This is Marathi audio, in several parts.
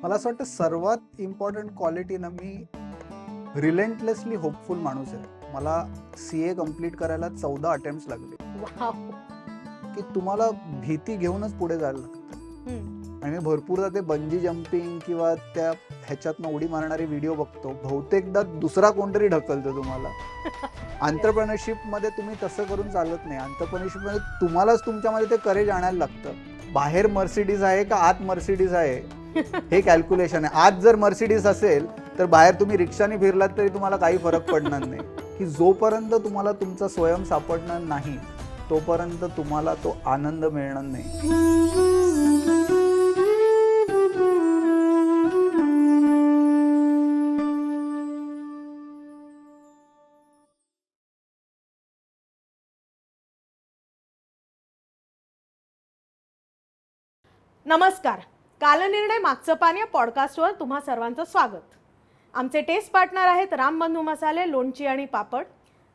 मला असं वाटतं सर्वात इम्पॉर्टंट क्वालिटी ना, मी रिलेंटलेसली होपफुल माणूस आहे. मला CA कंप्लीट करायला 14 अटेम्प्ट्स लागले. वाव. की तुम्हाला भीती घेऊनच पुढे जायला लागतं. आणि मी भरपूरदा ते बंजी जम्पिंग किंवा त्या ह्याच्यातनं उडी मारणारे व्हिडिओ बघतो. बहुतेकदा दुसरा कोणतरी ढकलतो तुम्हाला. एंटरप्रेन्योरशिपमध्ये तुम्ही तसं करून चालत नाही. एंटरप्रेन्योरशिपमध्ये तुम्हालाच तुमच्यामध्ये ते करेज आणायला लागतं. बाहेर मर्सिडीज आहे का आत मर्सिडीज आहे हे कॅल्क्युलेशन आहे. आत जर मर्सिडीज असेल तर बाहेर तुम्ही रिक्षाने फिरलात तरी तुम्हाला काही फरक पडणार नाही. की जोपर्यंत तुम्हाला तुमचा स्वयं सापडणार नाही तोपर्यंत तुम्हाला तो आनंद मिळणार नाही. नमस्कार. कालनिर्णय मागचं पान या पॉडकास्टवर तुम्हा सर्वांचं स्वागत. आमचे टेस्ट पार्टनर आहेत रामबंधू मसाले, लोणची आणि पापड.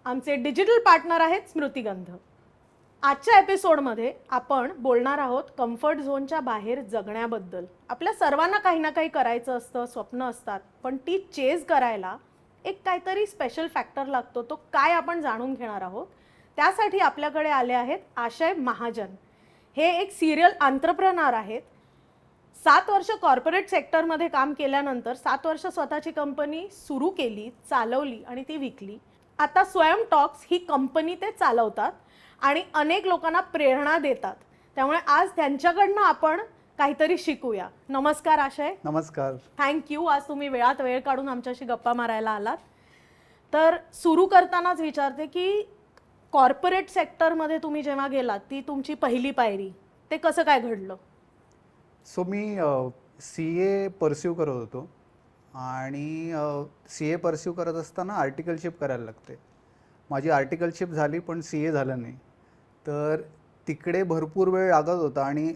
आमचे डिजिटल पार्टनर आहेत स्मृतिगंध. आजच्या एपिसोडमध्ये आपण बोलणार आहोत कम्फर्ट झोनच्या बाहेर जगण्याबद्दल. आपल्या सर्वांना काही ना काही करायचं असतं, स्वप्न असतात, पण ती चेज करायला एक काहीतरी स्पेशल फॅक्टर लागतो. तो काय आपण जाणून घेणार आहोत. त्यासाठी आपल्याकडे आले आहेत आशय महाजन. हे एक सिरियल एंटरप्रेन्योर आहेत. 7 वर्ष कॉर्पोरेट सेक्टरमध्ये काम केल्यानंतर 7 वर्ष स्वतःची कंपनी सुरू केली, चालवली आणि ती विकली. आता स्वयं टॉक्स ही कंपनी ते चालवतात आणि अनेक लोकांना प्रेरणा देतात. त्यामुळे आज त्यांच्याकडनं आपण काहीतरी शिकूया. नमस्कार आशय. नमस्कार. थँक्यू, आज तुम्ही वेळात वेळ काढून आमच्याशी गप्पा मारायला आलात. तर सुरू करतानाच विचारते की कॉर्पोरेट सेक्टरमध्ये तुम्ही जेव्हा गेलात ती तुमची पहिली पायरी, ते कसं काय घडलं? सो मी CA परस्यू करत होतो आणि CA परस्यू करत असताना आर्टिकलशिप करायला लागते. माझी आर्टिकलशिप झाली पण CA झालं नाही. तर तिकडे भरपूर वेळ लागत होता आणि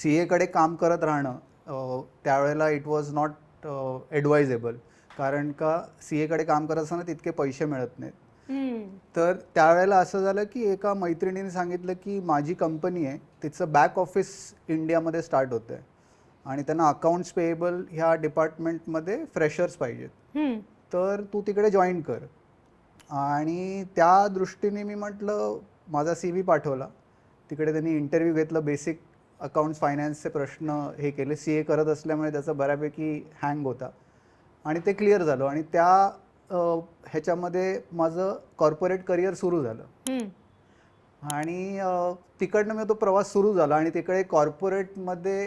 CAकडे काम करत राहणं त्यावेळेला इट वॉज नॉट ॲडवायजेबल, कारण का CAकडे काम करत असताना तितके पैसे मिळत नाहीत. तर त्यावेळेला असं झालं की एका मैत्रिणीने सांगितलं की माझी कंपनी आहे, तिचं बॅक ऑफिस इंडियामध्ये स्टार्ट होतं आहे आणि त्यांना अकाउंट्स पेएबल ह्या डिपार्टमेंटमध्ये फ्रेशर्स पाहिजेत, तर तू तिकडे जॉईन कर. आणि त्या दृष्टीने मी म्हटलं, माझा CV पाठवला. तिकडे त्यांनी इंटरव्ह्यू घेतलं, बेसिक अकाउंट्स फायनान्सचे प्रश्न हे केले. CA करत असल्यामुळे त्याचा बऱ्यापैकी हँग होता आणि ते क्लिअर झालं आणि त्या ह्याच्यामध्ये माझं कॉर्पोरेट करिअर सुरू झालं. आणि तिकडनं मी तो प्रवास सुरू झाला आणि तिकडे कॉर्पोरेटमध्ये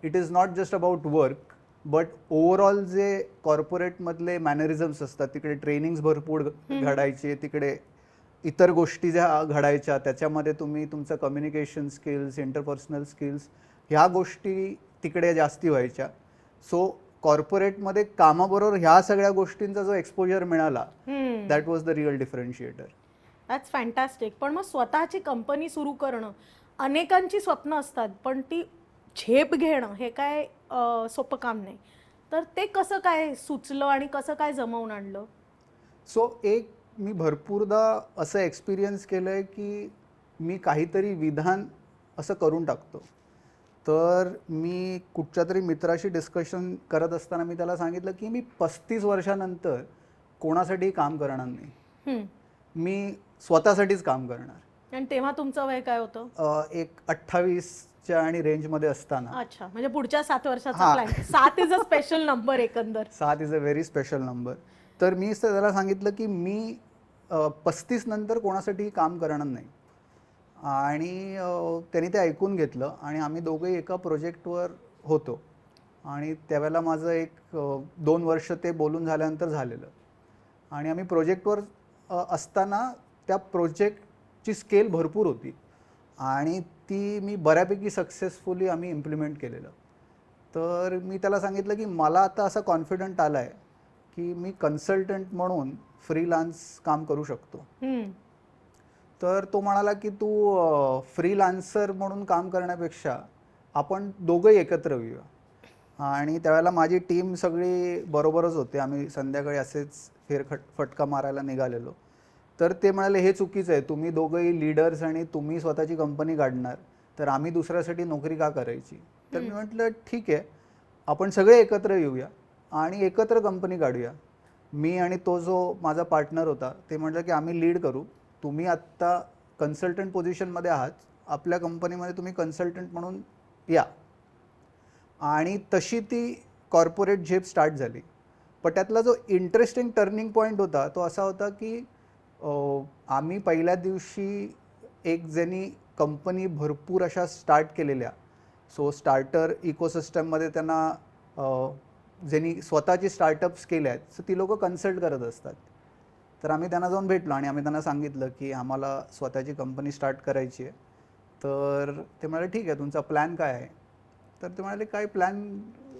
it is not just about work but overall जे कॉर्पोरेटमधले मॅनरिझम्स असतात, तिकडे ट्रेनिंग्स भरपूर घडायचे, तिकडे इतर गोष्टी ज्या घडायच्या त्याच्यामध्ये तुम्ही तुमचं कम्युनिकेशन स्किल्स, इंटरपर्सनल स्किल्स ह्या गोष्टी तिकडे जास्ती व्हायच्या. सो कॉर्पोरेटमध्ये कामाबरोबर ह्या सगळ्या गोष्टींचा जो एक्सपोजर मिळाला, that was the real differentiator. That's fantastic. पण मग स्वतःची कंपनी सुरू करणं, अनेकांची स्वप्न असतात पण ती झेप घेणं हे काय सोपं काम नाही. तर ते कसं काय सुचलं आणि कसं काय जमवून आणलं? सो एक मी भरपूरदा असं एक्सपिरियन्स केलं आहे की मी काहीतरी विधान असं करून टाकतो. तर मी कुठच्या तरी मित्राशी डिस्कशन करत असताना मी त्याला सांगितलं की मी 35 वर्षानंतर कोणासाठी काम करणार नाही, मी स्वतःसाठीच काम करणार. आणि तेव्हा तुमचं वय काय होतं? एक 28च्या आणि रेंजमध्ये असताना. अच्छा, म्हणजे पुढच्या 7 वर्षाचा plan. 7 is a special number. एकंदर 7 is a very special number. तर मी त्याला सांगितलं की मी 35 नंतर कोणासाठी काम करणार नाही. आणि त्यांनी ते ऐकून घेतलं आणि आम्ही दोघंही एका प्रोजेक्टवर होतो आणि त्यावेळेला माझं एक 2 वर्ष ते बोलून झाल्यानंतर झालेलं. आणि आम्ही प्रोजेक्टवर असताना त्या प्रोजेक्टची स्केल भरपूर होती आणि ती मी बऱ्यापैकी सक्सेसफुली आम्ही इम्प्लिमेंट केलेलं. तर मी त्याला सांगितलं की मला आता असा कॉन्फिडंट आला आहे की मी कन्सल्टंट म्हणून फ्रीलान्स काम करू शकतो. तर तो म्हणाला की तू फ्रीलान्सर म्हणून काम करण्यापेक्षा आपण दोघंही एकत्र येऊया. आणि त्यावेळेला माझी टीम सगळी बरोबरच होते, आम्ही संध्याकाळी असेच फटका मारायला निघालेलो. तर ते म्हणाले हे चुकीचं आहे, तुम्ही दोघंही लीडर्स आणि तुम्ही स्वतःची कंपनी काढणार तर आम्ही दुसऱ्यासाठी नोकरी का करायची. तर मी म्हटलं ठीक आहे, आपण सगळे एकत्र येऊया आणि एकत्र कंपनी काढूया. मी आणि तो जो माझा पार्टनर होता ते म्हटलं की आम्ही लीड करू, तुम्ही आत्ता कन्सल्टंट पोझिशनमध्ये आहात, आपल्या कंपनीमध्ये तुम्ही कन्सल्टंट म्हणून या. आणि तशी ती कॉर्पोरेट झेप स्टार्ट झाली. पण त्यातला जो इंटरेस्टिंग टर्निंग पॉईंट होता तो असा होता की आम्ही पहिल्या दिवशी एक ज्यांनी कंपनी भरपूर अशा स्टार्ट केलेल्या, सो स्टार्टर इकोसिस्टममध्ये त्यांना ज्यांनी स्वतःची स्टार्टअप्स केल्या आहेत, सो ती लोकं कन्सल्ट करत असतात. तर आम्ही त्यांना जाऊन भेटलो आणि आम्ही त्यांना सांगितलं की आम्हाला स्वतःची कंपनी स्टार्ट करायची आहे. तर ते म्हणाले ठीक आहे, तुमचा प्लॅन काय आहे? तर ते म्हणाले काही प्लॅन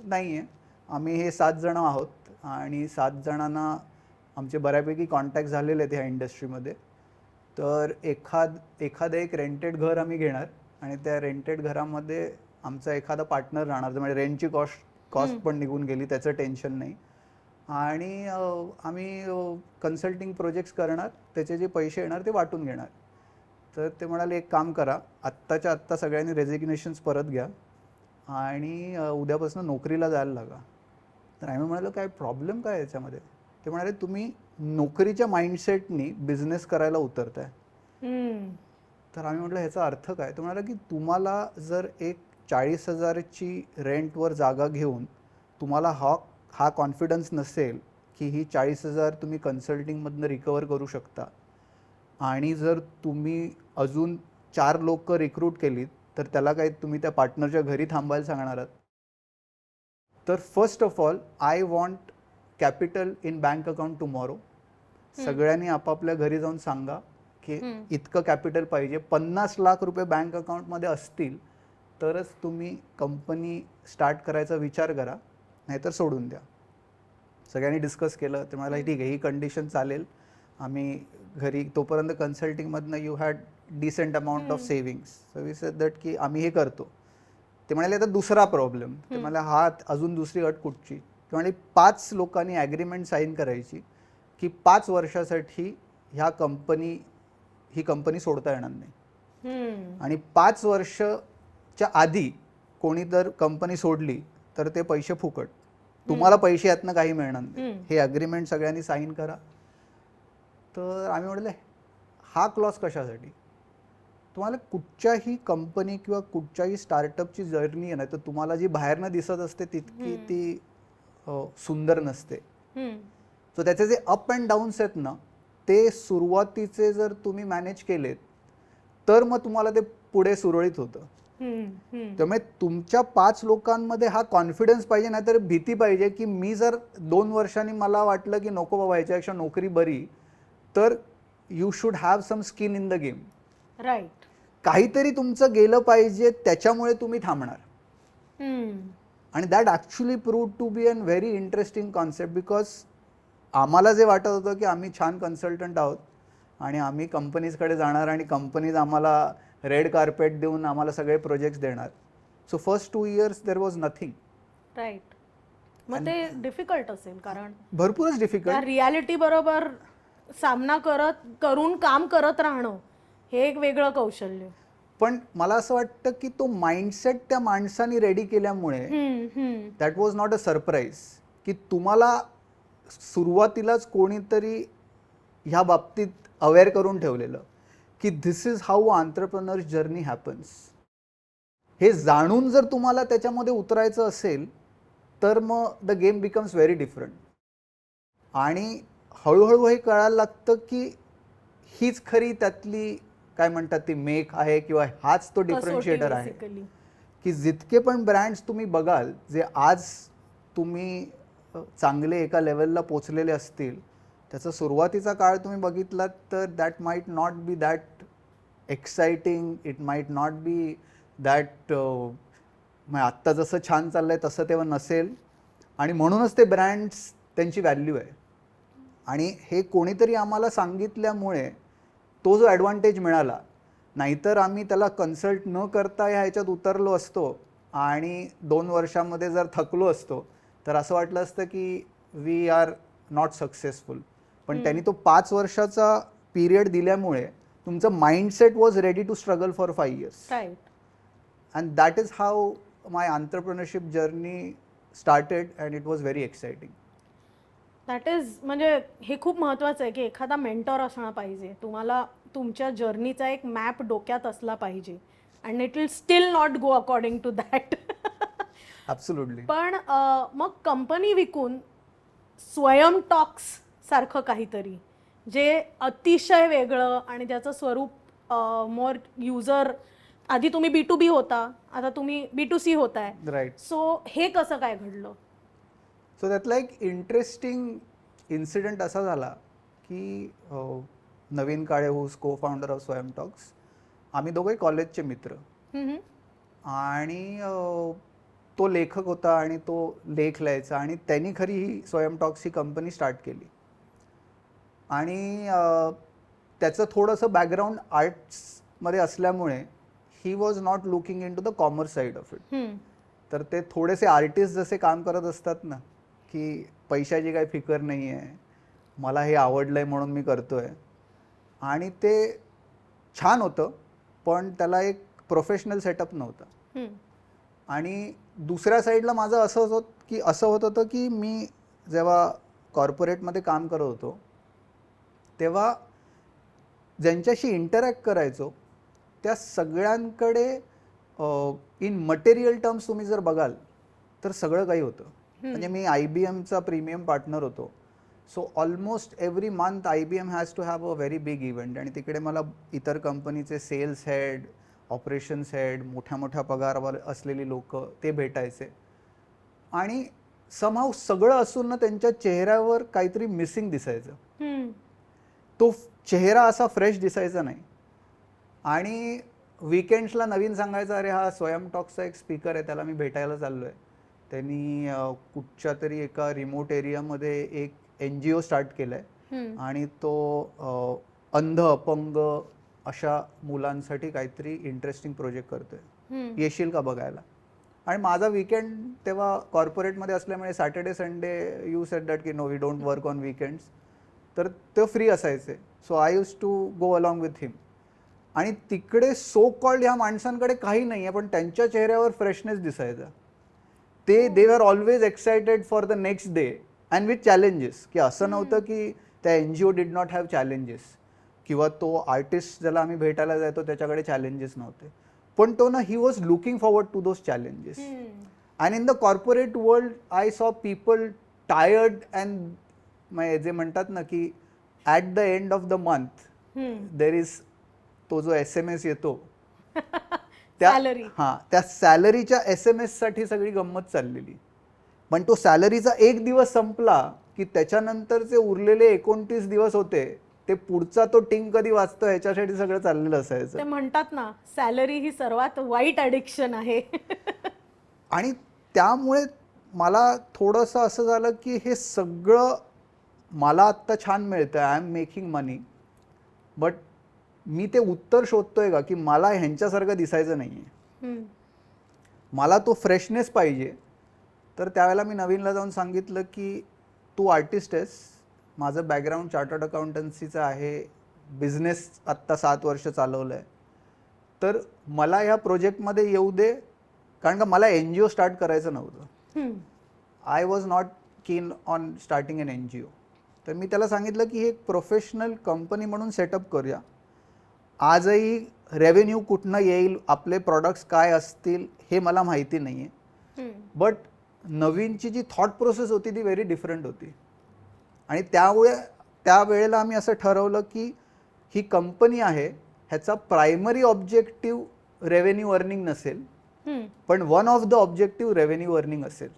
नाही आहे, आम्ही हे 7 जण आहोत आणि 7 जणांना आमचे बऱ्यापैकी कॉन्टॅक्ट झालेले आहेत ह्या इंडस्ट्रीमध्ये. तर एखादं एक रेंटेड घर आम्ही घेणार आणि त्या रेंटेड घरामध्ये आमचा एखादा पार्टनर राहणार, म्हणजे रेंटची कॉस्ट पण निघून गेली, त्याचं टेन्शन नाही. आणि आम्ही कन्सल्टिंग प्रोजेक्ट्स करणार, त्याचे जे पैसे येणार ते वाटून घेणार. तर ते म्हणाले एक काम करा, आत्ताच्या आत्ता सगळ्यांनी रेजिग्नेशन्स परत घ्या आणि उद्यापासून नोकरीला जायला लागा. तर आम्ही म्हणालो काय प्रॉब्लेम काय याच्यामध्ये? ते म्हणाले तुम्ही नोकरीच्या माइंडसेटनी बिझनेस करायला उतरताय. तर आम्ही म्हटलं ह्याचा अर्थ काय? तो म्हणाला की तुम्हाला जर एक 40,000ची रेंटवर जागा घेऊन तुम्हाला हा कॉन्फिडन्स नसेल की ही 40,000 तुम्ही कन्सल्टिंगमधनं रिकवर करू शकता, आणि जर तुम्ही अजून 4 लोक रिक्रूट केलीत तर त्याला काही तुम्ही त्या पार्टनरच्या घरी थांबायला सांगणार आहात. तर first of all I want capital in bank account tomorrow. सगळ्यांनी आपापल्या घरी जाऊन सांगा की इतकं कॅपिटल पाहिजे, 50 लाख रुपये बँक अकाउंटमध्ये असतील तरच तुम्ही कंपनी स्टार्ट करायचा विचार करा, नाहीतर सोडून द्या. सगळ्यांनी डिस्कस केलं. ते मला ठीक आहे, ही कंडिशन चालेल. आम्ही घरी तोपर्यंत कन्सल्टिंगमधनं you had decent amount of savings, so we said that की आम्ही हे करतो. ते म्हणाले आता दुसरा प्रॉब्लेम. ते म्हणाले हा अजून दुसरी अट कुठची? ते म्हणाले 5 लोकांनी ॲग्रीमेंट साईन करायची की 5 वर्षासाठी ही कंपनी सोडता येणार नाही. आणि 5 वर्षाच्या आधी कोणी जर कंपनी सोडली तर ते पैसे फुकट, तुम्हाला पैसे यातनं काही मिळणार नाही. हे ॲग्रीमेंट सगळ्यांनी साईन करा. तर आम्ही म्हटलं हा क्लॉज कशासाठी? तुम्हाला कुठच्याही कंपनी किंवा कुठच्याही स्टार्टअपची जर्नी आहे ना, तर तुम्हाला जी बाहेरनं दिसत असते तितकी ती सुंदर नसते. सो त्याचे जे अप अँड डाऊन्स आहेत ना, ते सुरुवातीचे जर तुम्ही मॅनेज केलेत तर मग तुम्हाला ते पुढे सुरळीत होतं. त्यामुळे तुमच्या 5 लोकांमध्ये हा कॉन्फिडन्स पाहिजे, नाही तर भीती पाहिजे की मी जर 2 वर्षांनी मला वाटलं की नको बाबा ह्याच्यापेक्षा नोकरी बरी, तर you should have some skin in the game. Right. काहीतरी तुमचं गेलं पाहिजे, त्याच्यामुळे तुम्ही थांबणार. आणि that actually proved to be an very interesting concept, because आम्हाला जे वाटत होतं की आम्ही छान कन्सल्टंट आहोत आणि आम्ही कंपनीजकडे जाणार आणि कंपनीज आम्हाला रेड कार्पेट देऊन आम्हाला सगळे प्रोजेक्ट्स देणार. So first 2 years there was nothing. Right. मग ते डिफिकल्ट असेल, कारण भरपूरच डिफिकल्ट. रियालिटी बरोबर सामना करून काम करत राहणं हे एक वेगळं कौशल्य. पण मला असं वाटतं की तो माइंडसेट त्या माणसाने रेडी केल्यामुळे that was not a surprise, की तुम्हाला सुरुवातीलाच कोणीतरी ह्या बाबतीत अवेअर करून ठेवलेलं की this is how entrepreneur journey happens. हे जाणून जर तुम्हाला त्याच्यामध्ये उतरायचं असेल तर मग the game becomes very different. आणि हळूहळू हे कळायला लागतं की हीच खरी त्यातली काय म्हणतात ती मेक आहे, किंवा हाच तो डिफरन्शिएटर आहे. की जितके पण ब्रँड्स तुम्ही बघाल जे आज तुम्ही चांगले एका लेवलला पोचलेले असतील, त्याचा सुरुवातीचा काळ तुम्ही बघितलात तर that might not be that exciting, it might not be that आत्ता जसं छान चाललंय तसं तेव्हा नसेल. आणि म्हणूनच ते ब्रँड्स त्यांची व्हॅल्यू आहे. आणि हे कोणीतरी आम्हाला सांगितल्यामुळे तो जो ॲडव्हान्टेज मिळाला, नाहीतर आम्ही त्याला कन्सल्ट न करता ह्याच्यात उतरलो असतो आणि 2 वर्षामध्ये जर थकलो असतो तर असं वाटलं असतं की वी आर नॉट सक्सेसफुल. पण त्यांनी तो 5 वर्षाचा पिरियड दिल्यामुळे तुमचं mindset was ready to struggle for 5 years. Right. And that is how my entrepreneurship journey started and it was very exciting. That is म्हणजे हे खूप महत्त्वाचं आहे की एखादा मेंटॉर असणं पाहिजे. तुम्हाला तुमच्या जर्नीचा एक मॅप डोक्यात असला पाहिजे and it will still not go according to that. Absolutely. पण मग कंपनी विकून स्वयं टॉक्स सारखं काहीतरी जे अतिशय वेगळं आणि त्याचं स्वरूप मोर युजर, आधी तुम्ही B2B होता, आता तुम्ही B2C होताय. राईट. सो हे कसं काय घडलं? सो त्यातला एक इंटरेस्टिंग इन्सिडेंट असा झाला की नवीन काळे हुज को फाउंडर ऑफ स्वयं टॉक्स, आम्ही दोघे कॉलेजचे मित्र. हम्म. आणि तो लेखक होता आणि तो लेख लिहायचा आणि त्यांनी खरी ही स्वयं टॉक्स ही कंपनी स्टार्ट केली. आणि त्याचं थोडंसं बॅकग्राऊंड आर्ट्समध्ये असल्यामुळे he was not looking into the commerce side of it. तर ते थोडेसे आर्टिस्ट जसे काम करत असतात ना, की पैशाची काही फिकर नाही आहे, मला हे आवडलं आहे म्हणून मी करतो आहे. आणि ते छान होतं, पण त्याला एक प्रोफेशनल सेटअप नव्हता. आणि दुसऱ्या साईडला माझं असं होत होतं की मी जेव्हा कॉर्पोरेटमध्ये काम करत होतो तेव्हा ज्यांच्याशी इंटरॅक्ट करायचो त्या सगळ्यांकडे इन मटेरियल टर्म्स तुम्ही जर बघाल तर सगळं काही होतं. म्हणजे मी IBMचा प्रीमियम पार्टनर होतो. So almost every month IBM has to have a very big event. आणि तिकडे मला इतर कंपनीचे सेल्स हेड, ऑपरेशन्स हेड, मोठ्या मोठ्या पगारावर असलेली लोक ते भेटायचे. आणि समहाऊ सगळं असून ना त्यांच्या चेहऱ्यावर काहीतरी मिसिंग दिसायचं. तो चेहरा असा फ्रेश दिसायचा नाही. आणि वीकेंड्सला नवीन सांगायचा, अरे हा स्वयं टॉक्सचा एक स्पीकर आहे, त्याला मी भेटायला चाललो आहे. त्यांनी कुठच्या तरी एका रिमोट एरियामध्ये एक NGO स्टार्ट केलं आहे आणि तो अंध अपंग अशा मुलांसाठी काहीतरी इंटरेस्टिंग प्रोजेक्ट करतोय, येशील का बघायला. आणि माझा वीकेंड तेव्हा कॉर्पोरेटमध्ये असल्यामुळे Saturday Sunday you said that की no we don't work on weekends. तर ते फ्री असायचे. So I use to go along with him. आणि तिकडे सो कॉल्ड ह्या माणसांकडे काही नाही आहे पण त्यांच्या चेहऱ्यावर फ्रेशनेस दिसायचा. They are always excited for the next day and with challenges. की असं नव्हतं की त्या NGO did not have challenges किंवा तो आर्टिस्ट ज्याला आम्ही भेटायला जायचो त्याच्याकडे चॅलेंजेस नव्हते. पण तो ना he was looking forward to those challenges. And in the corporate world I saw people tired and जे म्हणतात ना की at the end of the month there is तो जो SMS येतो त्या सॅलरीच्या SMS साठी सगळी गंमत चाललेली. पण तो सॅलरीचा एक दिवस संपला की त्याच्यानंतरचे उरलेले 29 दिवस होते ते पुढचा तो टिंग कधी वाचतो ह्याच्यासाठी सगळं चाललेलं असायचं. ते म्हणतात ना सॅलरी ही सर्वात वाईट ॲडिक्शन आहे. आणि त्यामुळे मला थोडंसं असं झालं की हे सगळं मला आत्ता छान मिळतं, I am making money, but मी ते उत्तर शोधतोय का की मला ह्यांच्यासारखं दिसायचं नाही आहे, मला तो फ्रेशनेस पाहिजे. तर त्यावेळेला मी नवीनला जाऊन सांगितलं की तू आर्टिस्ट आहेस, माझं बॅकग्राऊंड चार्टर्ड अकाउंटन्सीचं आहे, बिझनेस आत्ता 7 वर्ष चालवलं आहे, तर मला ह्या प्रोजेक्टमध्ये येऊ दे. कारण का मला NGO स्टार्ट करायचं नव्हतं. I was not keen on starting N NGO. तर मी त्याला सांगितलं की हे एक प्रोफेशनल कंपनी म्हणून सेटअप करूया. आजही रेव्हेन्यू कुठनं येईल, आपले प्रॉडक्ट्स काय असतील हे मला माहिती नाही आहे, बट नवीनची जी थॉट प्रोसेस होती ती व्हेरी डिफरंट होती. आणि त्यावेळेला आम्ही असं ठरवलं की ही कंपनी आहे ह्याचा प्रायमरी ऑब्जेक्टिव्ह रेव्हेन्यू अर्निंग नसेल, पण one of the objective revenue earning असेल.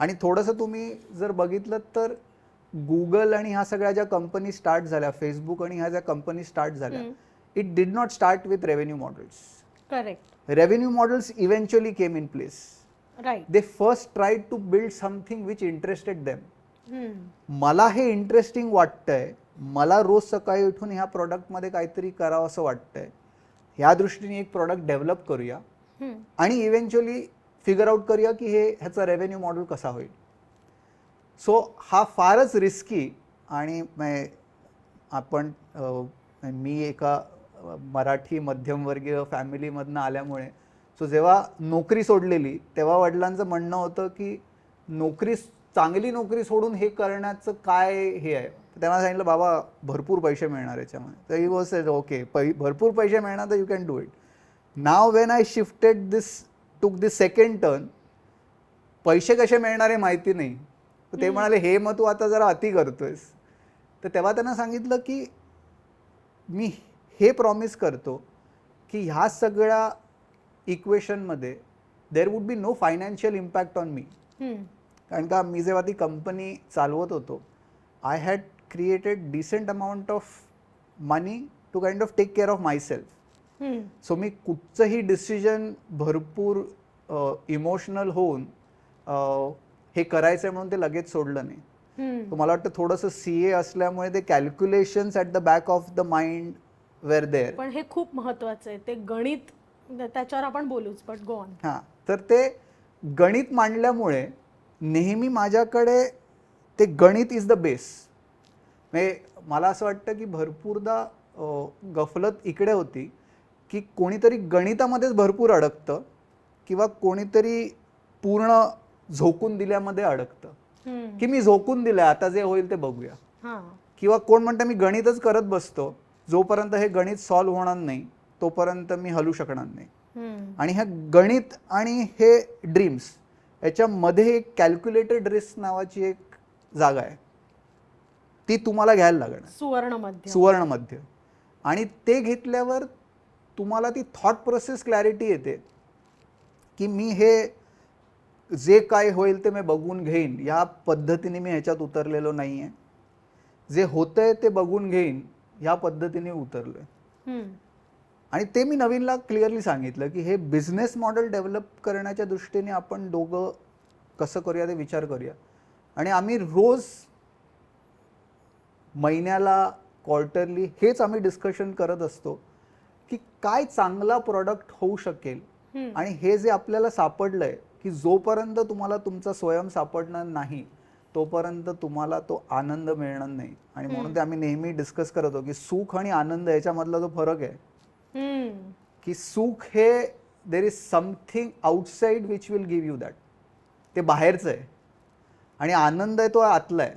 आणि थोडंसं तुम्ही जर बघितलं तर गुगल आणि ह्या सगळ्या ज्या कंपनी स्टार्ट झाल्या, फेसबुक आणि ह्या ज्या कंपनी स्टार्ट झाल्या, it did not start with revenue models. Correct. Revenue models eventually came in place. Right. They first tried to build something which interested them. मला हे इंटरेस्टिंग वाटतंय, मला रोज सकाळी उठून ह्या प्रॉडक्टमध्ये काहीतरी करावं असं वाटतंय, ह्या दृष्टीने एक प्रॉडक्ट डेव्हलप करूया आणि इव्हेंच्युअली फिगर आउट करूया की ह्याचा रेव्हेन्यू मॉडेल कसा होईल. सो हा फारच रिस्की. आणि मी एका मराठी मध्यमवर्गीय फॅमिलीमधनं आल्यामुळे सो जेव्हा नोकरी सोडलेली तेव्हा वडिलांचं म्हणणं होतं की चांगली नोकरी सोडून हे करण्याचं काय हे आहे. तेव्हा सांगितलं बाबा भरपूर पैसे मिळणार याच्यामध्ये. तर ही वॉज सेड ओके भरपूर पैसे मिळणार तर you can do it. Now when I shifted टूक दिस सेकंड टर्न, पैसे कसे मिळणार हे माहिती नाही. तर ते म्हणाले हे मग तू आता जरा अति करतोयस. तर तेव्हा त्यांना सांगितलं की मी हे प्रॉमिस करतो की ह्या सगळ्या इक्वेशनमध्ये there would be no financial impact on me. कारण का मी जेव्हा ती कंपनी चालवत होतो I had created decent amount of money to kind of take care of myself. सो मी कुठचंही डिसिजन भरपूर इमोशनल होऊन हे करायचं म्हणून ते लगेच सोडलं नाही. तर मला वाटतं थोडंसं CA असल्यामुळे ते calculations at the back of the mind were there. पण हे खूप महत्वाचं आहे, ते गणित, त्याच्यावर आपण बोलूच, बट गो ऑन. हां, तर ते गणित मांडल्यामुळे नेहमी माझ्याकडे ते गणित इज द बेस. म्हणजे मला असं वाटतं की भरपूरदा गफलत इकडे होती की कोणीतरी गणितामध्येच भरपूर अडकतं किंवा कोणीतरी पूर्ण झोकून दिल्यामध्ये अडकतं की मी झोकून दिलं आता जे होईल ते बघूया. किंवा कोण म्हणतं मी गणितच करत बसतो, जोपर्यंत हे गणित सॉल्व्ह होणार नाही तोपर्यंत मी हलू शकणार नाही. आणि ह्या गणित आणि हे ड्रीम्स याच्यामध्ये एक कॅल्क्युलेटेड रिस्क नावाची एक जागा आहे, ती तुम्हाला घ्यायला लागणार, सुवर्ण मध्य. आणि ते घेतल्यावर तुम्हाला ती थॉट प्रोसेस क्लॅरिटी येते की मी हे जे काय होईल ते मी बघून घेईन, या पद्धतीने मी ह्याच्यात उतरलेलो नाही आहे. जे होतंय ते बघून घेईन ह्या पद्धतीने उतरलोय. आणि ते मी नवीनला क्लिअरली सांगितलं की हे बिझनेस मॉडेल डेव्हलप करण्याच्या दृष्टीने आपण दोघं कसं करूया ते विचार करूया. आणि आम्ही रोज महिन्याला क्वार्टरली हेच आम्ही डिस्कशन करत असतो की काय चांगला प्रोडक्ट होऊ शकेल. आणि हे जे आपल्याला सापडलंय की जोपर्यंत तुम्हाला तुमचा स्वयं सापडणार नाही तोपर्यंत तुम्हाला तो आनंद मिळणार नाही. आणि म्हणून ते आम्ही नेहमी डिस्कस करत होतो की सुख आणि आनंद याच्यामधला जो फरक आहे की सुख हे there is something outside which will give you that, ते बाहेरचं आहे. आणि आनंद आहे तो आतला आहे.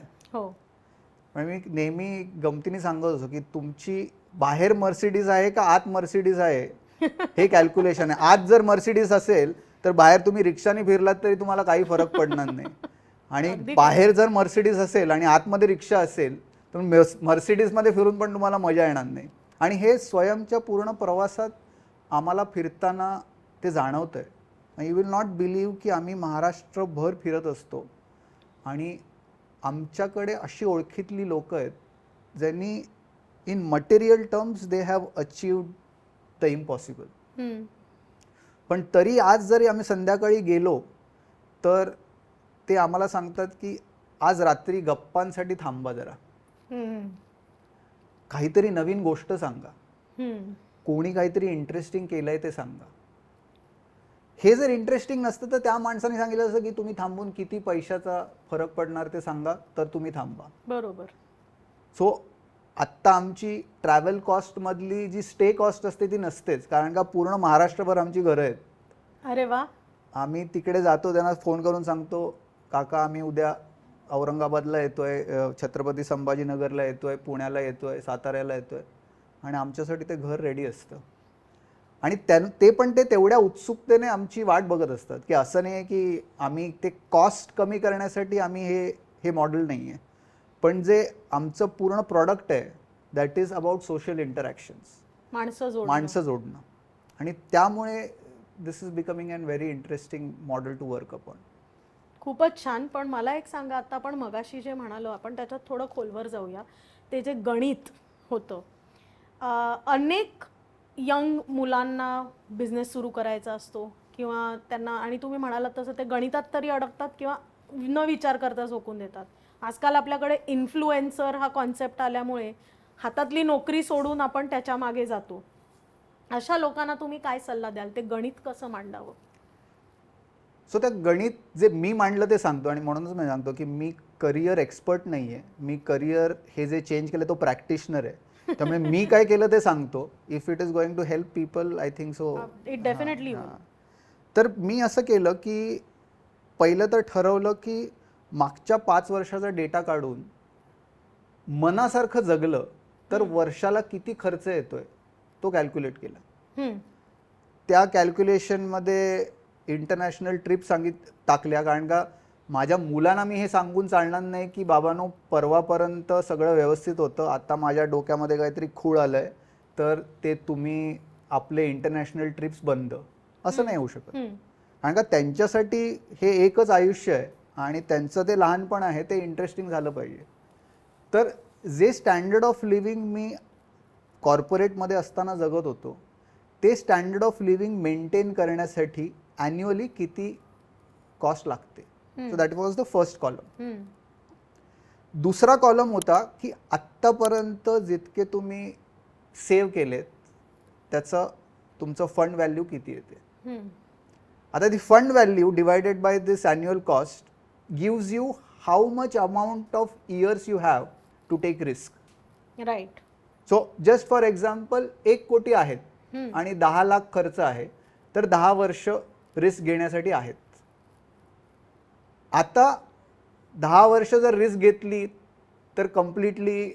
म्हणजे मी नेहमी गमतीने सांगत होतो की तुमची बाहेर मर्सिडीज आहे का आत मर्सिडीज आहे हे कॅल्क्युलेशन आहे. आत जर मर्सिडीज असेल तर बाहेर तुम्ही रिक्षाने फिरलात तरी तुम्हाला काही फरक पडणार नाही. आणि बाहेर जर मर्सिडीज असेल आणि आतमध्ये रिक्षा असेल तर मर्सिडीजमध्ये फिरून पण तुम्हाला मजा येणार नाही. आणि हे स्वयंच्या पूर्ण प्रवासात आम्हाला फिरताना ते जाणवतं आहे. यू विल नॉट बिलीव्ह की आम्ही महाराष्ट्रभर फिरत असतो आणि आमच्याकडे अशी ओळखीतली लोक आहेत ज्यांनी in material terms they have achieved the impossible. पण तरी आज जरी आम्ही संध्याकाळी गेलो तर ते आम्हाला सांगतात की आज रात्री गप्पांसाठी थांबा जरा, काहीतरी नवीन गोष्ट सांगा, कोणी काहीतरी इंटरेस्टिंग केलंय ते सांगा. हे जर इंटरेस्टिंग नसतं तर त्या माणसाने सांगितलं असं की तुम्ही थांबून किती पैशाचा फरक पडणार ते सांगा, तर तुम्ही थांबा. बरोबर. सो आत्ता आमची ट्रॅव्हल कॉस्ट मधली जी स्टे कॉस्ट असते ती नसतेच, कारण का पूर्ण महाराष्ट्रभर आमची घरं आहेत. अरे वा. आम्ही तिकडे जातो, त्यांना फोन करून सांगतो काका आम्ही उद्या औरंगाबादला येतोय, छत्रपती संभाजीनगरला येतोय, पुण्याला येतोय, साताऱ्याला येतोय, आणि आमच्यासाठी ते घर रेडी असतं. आणि ते पण ते तेवढ्या उत्सुकतेने आमची वाट बघत असतात की असं नाही आहे की आम्ही ते कॉस्ट कमी करण्यासाठी आम्ही हे मॉडेल नाही आहे, पण जे आमचं पूर्ण प्रॉडक्ट आहे that is about social interactions, माणसं जोडणं. आणि त्यामुळे this is becoming an very interesting model to work upon. खूपच छान. पण मला एक सांगा, आता आपण मगाशी जे म्हणालो आपण त्याच्यात थोडं खोलवर जाऊया. ते जे गणित होतं, अनेक यंग मुलांना बिझनेस सुरू करायचा असतो किंवा त्यांना, आणि तुम्ही म्हणालात तसं ते गणितात तरी अडकतात किंवा न विचार करता झोकून देतात. आजकाल आपल्याकडे इन्फ्लुएन्सर हा कॉन्सेप्ट आल्यामुळे हातातली नोकरी सोडून आपण त्याच्या मागे जातो. अशा लोकांना तुम्ही काय सल्ला द्याल, ते गणित कसं मांडावं? सो त्या गणित जे मी मांडलं ते सांगतो, आणि म्हणूनच मी सांगतो की मी करिअर एक्सपर्ट नाही आहे. मी करिअर हे जे चेंज केलं तो प्रॅक्टिशनर आहे. त्यामुळे मी काय केलं ते सांगतो. If it is going to help people I think so it definitely. तर मी असं केलं की पहिलं तर ठरवलं की मागच्या 5 वर्षाचा डेटा काढून मनासारखं जगलं तर वर्षाला किती खर्च येतोय तो कॅल्क्युलेट केला. त्या कॅल्क्युलेशनमध्ये इंटरनॅशनल ट्रिप टाकल्या, कारण का माझ्या मुलांना मी हे सांगून चालणार नाही की बाबांनो परवापर्यंत सगळं व्यवस्थित होतं, आता माझ्या डोक्यामध्ये काहीतरी खूळ आलं आहे तर ते तुम्ही आपले इंटरनॅशनल ट्रिप्स बंद, असं नाही होऊ शकत. कारण का त्यांच्यासाठी हे एकच आयुष्य आहे आणि त्यांचं ते लहानपण आहे ते इंटरेस्टिंग झालं पाहिजे. तर जे स्टँडर्ड ऑफ लिव्हिंग मी कॉर्पोरेटमध्ये असताना जगत होतो ते स्टँडर्ड ऑफ लिव्हिंग मेंटेन करण्यासाठी ॲन्युअली किती कॉस्ट लागते. So that was the first column. दुसरा कॉलम होता की आत्तापर्यंत जितके तुम्ही सेव्ह केलेत त्याचं तुमचं फंड व्हॅल्यू किती येते. आता the fund value divided by this annual cost gives you how much amount of years you have to take risk. Right. So just for example 1 कोटी आहेत आणि 10 लाख खर्च आहे तर 10 वर्ष रिस्क घेण्यासाठी आहेत. आता 10 वर्ष जर रिस्क घेतली तर कम्प्लिटली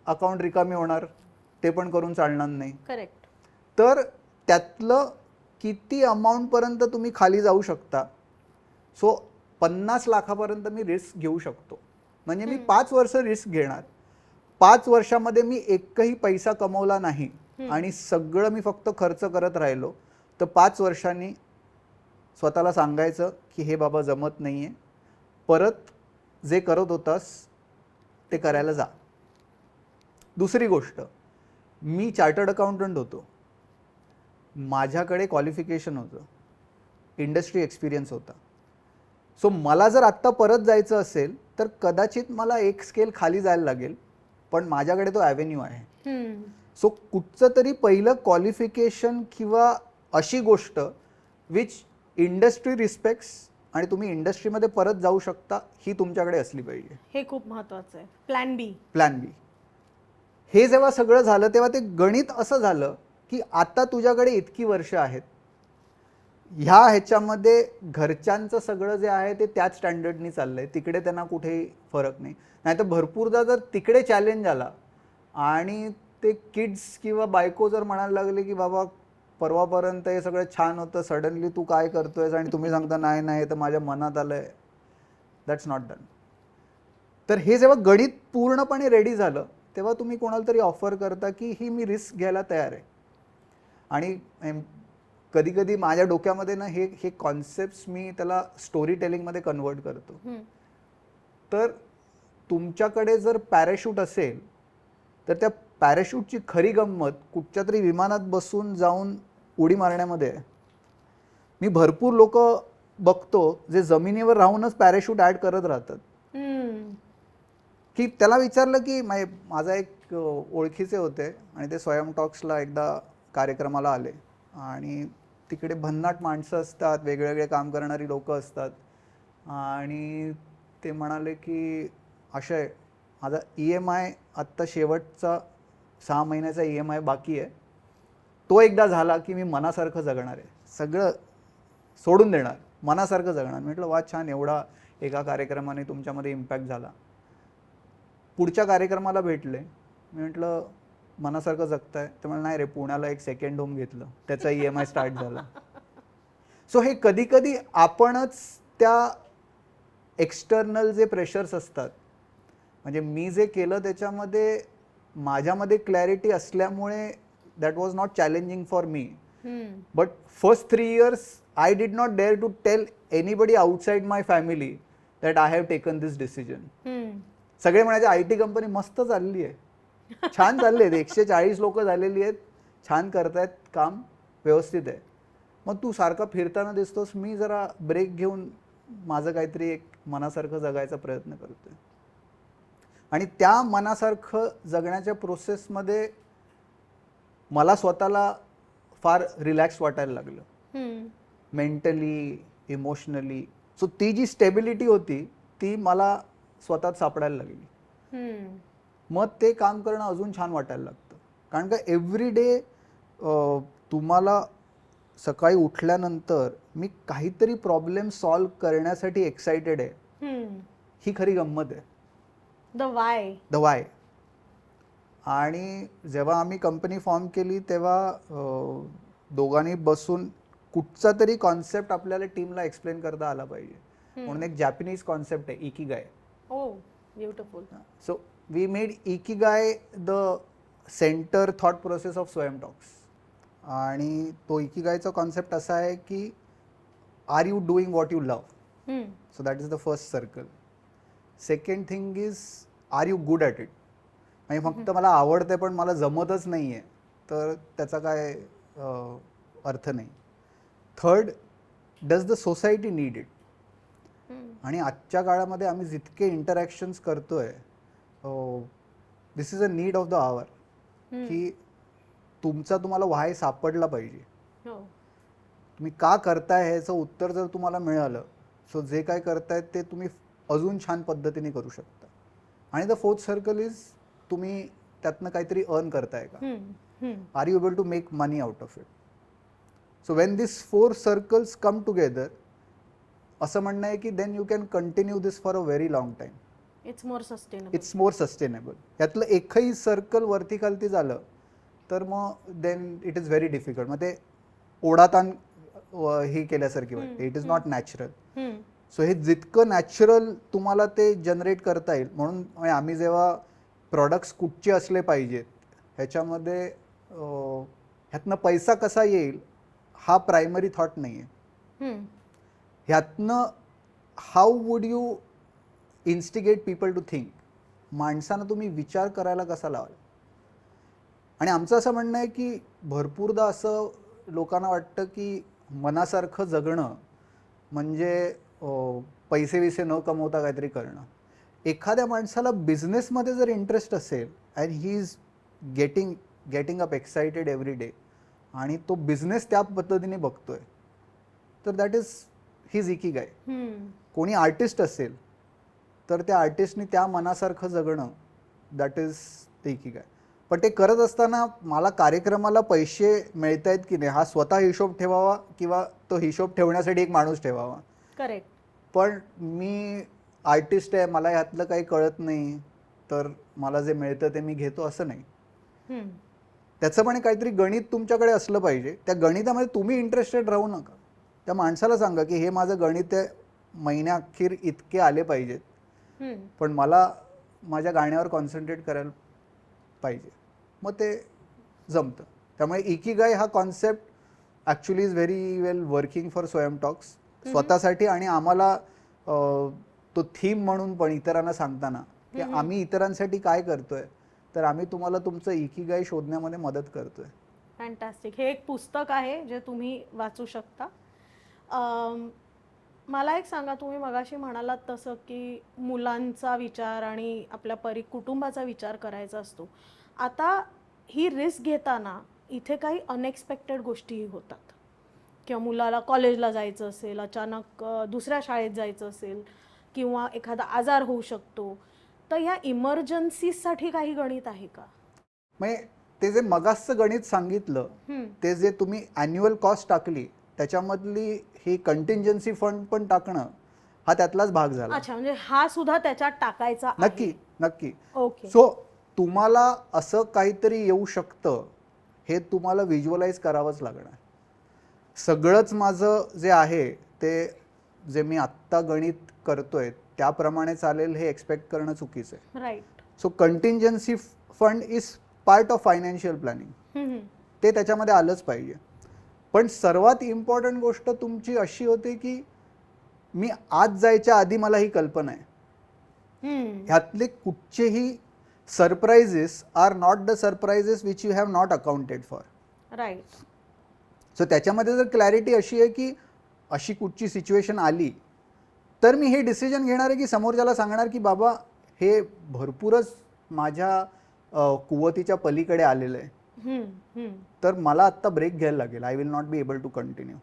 अकाउंट रिकामी होणार, ते पण करून चालणार नाही. करेक्ट. तर त्यातलं किती अमाऊंटपर्यंत तुम्ही खाली जाऊ शकता. सो 50 लाखापर्यंत मी रिस्क घेऊ शकतो, म्हणजे मी 5 वर्ष रिस्क घेणार. 5 वर्षामध्ये मी एकही पैसा कमवला नाही आणि सगळं मी फक्त खर्च करत राहिलो तर 5 वर्षांनी स्वतःला सांगायचं की हे बाबा जमत नाही आहे, परत जे करत होतास ते करायला जा. दुसरी गोष्ट, मी चार्टर्ड अकाउंटंट होतो, माझ्याकडे क्वालिफिकेशन होतं, इंडस्ट्री एक्सपिरियन्स होता. सो मला जर आत्ता परत जायचं असेल तर कदाचित मला एक स्केल खाली जायला लागेल, पण माझ्याकडे तो ॲव्हेन्यू आहे. सो कुठचं तरी पहिलं क्वालिफिकेशन किंवा अशी गोष्ट विच इंडस्ट्री रिस्पेक्ट्स आणि तुम्ही इंडस्ट्रीमध्ये परत जाऊ शकता ही तुमच्याकडे असली पाहिजे. हे खूप महत्त्वाचं आहे. प्लॅन बी. प्लॅन बी. हे जेव्हा सगळं झालं तेव्हा ते गणित असं झालं की आता तुझ्याकडे इतकी वर्ष आहेत, ह्याच्यामध्ये घरच्यांचं सगळं जे आहे ते त्याच स्टँडर्डनी चाललंय, तिकडे त्यांना कुठेही फरक नाही. नाहीतर भरपूरदा जर तिकडे चॅलेंज आला आणि ते किड्स किंवा बायको जर म्हणायला लागले की बाबा परवापर्यंत हे सगळं छान होतं, सडनली तू काय करतोयस आणि तुम्ही सांगता नाही नाही तर माझ्या मनात आलंय, दॅट्स नॉट डन. तर हे जेव्हा गणित पूर्णपणे रेडी झालं तेव्हा तुम्ही कोणाला तरी ऑफर करता की ही मी रिस्क घ्यायला तयार आहे. आणि कधी कधी माझ्या डोक्यामध्ये ना हे कॉन्सेप्ट्स मी त्याला स्टोरी टेलिंगमध्ये कन्वर्ट करतो. तर तुमच्याकडे जर पॅराशूट असेल तर त्या पॅराशूटची खरी गंमत कुठच्या तरी विमानात बसून जाऊन उडी मारण्यामध्ये आहे. मी भरपूर लोक बघतो जे जमिनीवर राहूनच पॅराशूट ॲड करत राहतात. की त्याला विचारलं की माझा एक ओळखीचे होते आणि ते स्वयं टॉक्सला एकदा कार्यक्रमाला आले आणि तिकडे भन्नाट माणसं असतात, वेगवेगळे काम करणारी लोक असतात आणि ते म्हणाले की अक्षय माझा EMI आत्ता शेवटचा 6 महिन्याचा EMI बाकी आहे, तो एकदा झाला की मी मनासारखं जगणार आहे, सगळं सोडून देणार, मनासारखं जगणार. म्हटलं वा छान, एवढा एका कार्यक्रमाने तुमच्यामध्ये इम्पॅक्ट झाला. पुढच्या कार्यक्रमाला भेटले, मी म्हटलं मनासारखं जगताय, तर मला नाही रे, पुण्याला एक सेकंड होम घेतलं, त्याचा EMI स्टार्ट झाला. सो हे कधी कधी आपणच त्या एक्सटर्नल जे प्रेशर्स असतात, म्हणजे मी जे केलं त्याच्यामध्ये माझ्यामध्ये क्लॅरिटी असल्यामुळे that was not challenging for me. But first 3 years I did not dare to tell anybody outside my family that I have taken this decision. सगळे म्हणायचे IT कंपनी मस्त चालली आहे, छान चालली आहे, 140 लोक झालेली आहेत, छान करतायत काम, व्यवस्थित आहे, मग तू सारखा फिरताना दिसतोस, मी जरा ब्रेक घेऊन माझं काहीतरी एक मनासारखं जगायचा प्रयत्न करतोय. आणि त्या मनासारखं जगण्याच्या प्रोसेसमध्ये मला स्वतःला फार रिलॅक्स वाटायला लागलं, मेंटली, इमोशनली. सो ती जी स्टेबिलिटी होती ती मला स्वतःत सापडायला लागली. मग ते काम करणं अजून छान वाटायला लागतं, कारण का एव्हरी डे तुम्हाला सकाळी उठल्यानंतर मी काहीतरी प्रॉब्लेम सॉल्व करण्यासाठी एक्साइटेड आहे, ही खरी गंमत आहे. The Y. आणि जेव्हा आम्ही कंपनी फॉर्म केली तेव्हा दोघांनी बसून कुठचा तरी कॉन्सेप्ट आपल्याला टीमला एक्सप्लेन करता आला पाहिजे. म्हणून एक जॅपनीज कॉन्सेप्ट आहे ikigai. Beautiful. So we made ikigai the centre thought process of Swayam Talks. आणि तो इकिगायचा कॉन्सेप्ट असा आहे की are you doing what you love. So that is the first circle. Second thing is are you good at it. म्हणजे फक्त मला आवडते पण मला जमतच नाही आहे तर त्याचा काय अर्थ नाही. Third, does the society need it. आणि आजच्या काळामध्ये आम्ही जितके इंटरॅक्शन्स करतोय, this is a need of the hour की तुम्हाला व्हाय सापडला पाहिजे. तुम्ही का करताय ह्याचं उत्तर जर तुम्हाला मिळालं, सो जे काय करतायत ते तुम्ही अजून छान पद्धतीने करू शकता. आणि द फोर्थ सर्कल इज तुम्ही त्यातनं काहीतरी अर्न करताय का, are you able to make money out of it. So when this 4 circles come together, असं म्हणणं आहे की then you can continue this for a very long time. It's more sustainable. यातलं एकही सर्कल वरती खालती झालं तर मग then it is very difficult. मग ते ओढाताण ही केल्यासारखी वाटते. It is not natural. So हे जितकं नॅचरल तुम्हाला ते जनरेट करता येईल. म्हणून आम्ही जेव्हा प्रॉडक्ट्स कुठचे असले पाहिजेत ह्याच्यामध्ये ह्यातनं पैसा कसा येईल हा प्रायमरी थॉट नाही आहे. ह्यातनं how would you instigate people to think. माणसानं तुम्ही विचार करायला कसा लावाल. आणि आमचं असं म्हणणं आहे की भरपूरदा असं लोकांना वाटतं की मनासारखं जगणं म्हणजे पैसे विसे न कमवता काहीतरी करणं. एखाद्या माणसाला बिझनेसमध्ये जर इंटरेस्ट असेल and he is getting up excited every day आणि तो बिझनेस त्या पद्धतीने बघतोय तर दॅट इज हिज इकिगाय. कोणी आर्टिस्ट असेल तर त्या आर्टिस्टनी त्या मनासारखं जगणं दॅट इज द इकिगाय. पण ते करत असताना मला कार्यक्रमाला पैसे मिळत आहेत की नाही हा स्वतः हिशोब ठेवावा किंवा तो हिशोब ठेवण्यासाठी एक माणूस ठेवावा. करेक्ट. पण मी आर्टिस्ट आहे, मला ह्यातलं काही कळत नाही तर मला जे मिळतं ते मी घेतो असं नाही. त्याचं पण काहीतरी गणित तुमच्याकडे असलं पाहिजे. त्या गणितामध्ये तुम्ही इंटरेस्टेड राहू नका. त्या माणसाला सांगा की हे माझं गणित आहे, महिन्याअखेर इतके आले पाहिजेत पण मला माझ्या गाण्यावर कॉन्सन्ट्रेट करायला पाहिजे. मग ते जमतं. त्यामुळे इकिगाय हा concept actually is very well working for स्वयं टॉक्स स्वतःसाठी. आणि आम्हाला तो थीम म्हणून पण इतरांना सांगताना की आम्ही इतरांसाठी काय करतोय तर आम्ही तुम्हाला तुमचं इकिगाय शोधण्यामध्ये मदत करतोय. फॅन्टॅस्टिक. हे एक पुस्तक आहे जे तुम्ही वाचू शकता. मला एक सांगा, तुम्ही मगाशी म्हणालात तसं की मुलांचा विचार आणि आपल्या कुटुंबाचा विचार करायचा असतो. आता ही रिस्क घेताना इथे काही अनएक्सपेक्टेड गोष्टीही होतात किंवा मुलाला कॉलेजला जायचं असेल, अचानक दुसऱ्या शाळेत जायचं असेल किंवा एखादा आजार होऊ शकतो. तर ह्या इमर्जन्सीसाठी काही गणित आहे का? म्हणजे ते जे मगासचं गणित सांगितलं ते जे तुम्ही ॲन्युअल कॉस्ट टाकली त्याच्यामधली ही कंटिंजन्सी फंड पण टाकणं हा त्यातलाच भाग झाला. अच्छा, म्हणजे हा सुद्धा त्याच्यात टाकायचा आहे. नक्की. ओके. सो तुम्हाला असं काहीतरी येऊ शकतं हे तुम्हाला व्हिज्युअलाइज करावंच लागणार. सगळंच माझं जे आहे ते जे मी आत्ता गणित करतोय त्याप्रमाणे चालेल हे एक्सपेक्ट करणं चुकीचं आहे. Right. So contingency fund is part of financial planning. ते त्याच्यामध्ये आलंच पाहिजे. पण सर्वात इम्पॉर्टंट गोष्ट तुमची अशी होते की मी आज जायच्या आधी मला ही कल्पना आहे. ह्यातले कुठचेही surprises are not the surprises which you have not accounted for. Right. So त्याच्यामध्ये जर क्लॅरिटी अशी आहे की अशी कुठची सिच्युएशन आली तर मी हे डिसिजन घेणार आहे की समोरच्याला सांगणार की बाबा हे भरपूरच माझ्या कुवतीच्या पलीकडे आलेलं आहे तर मला आत्ता ब्रेक घ्यायला लागेल. I will not be able to continue.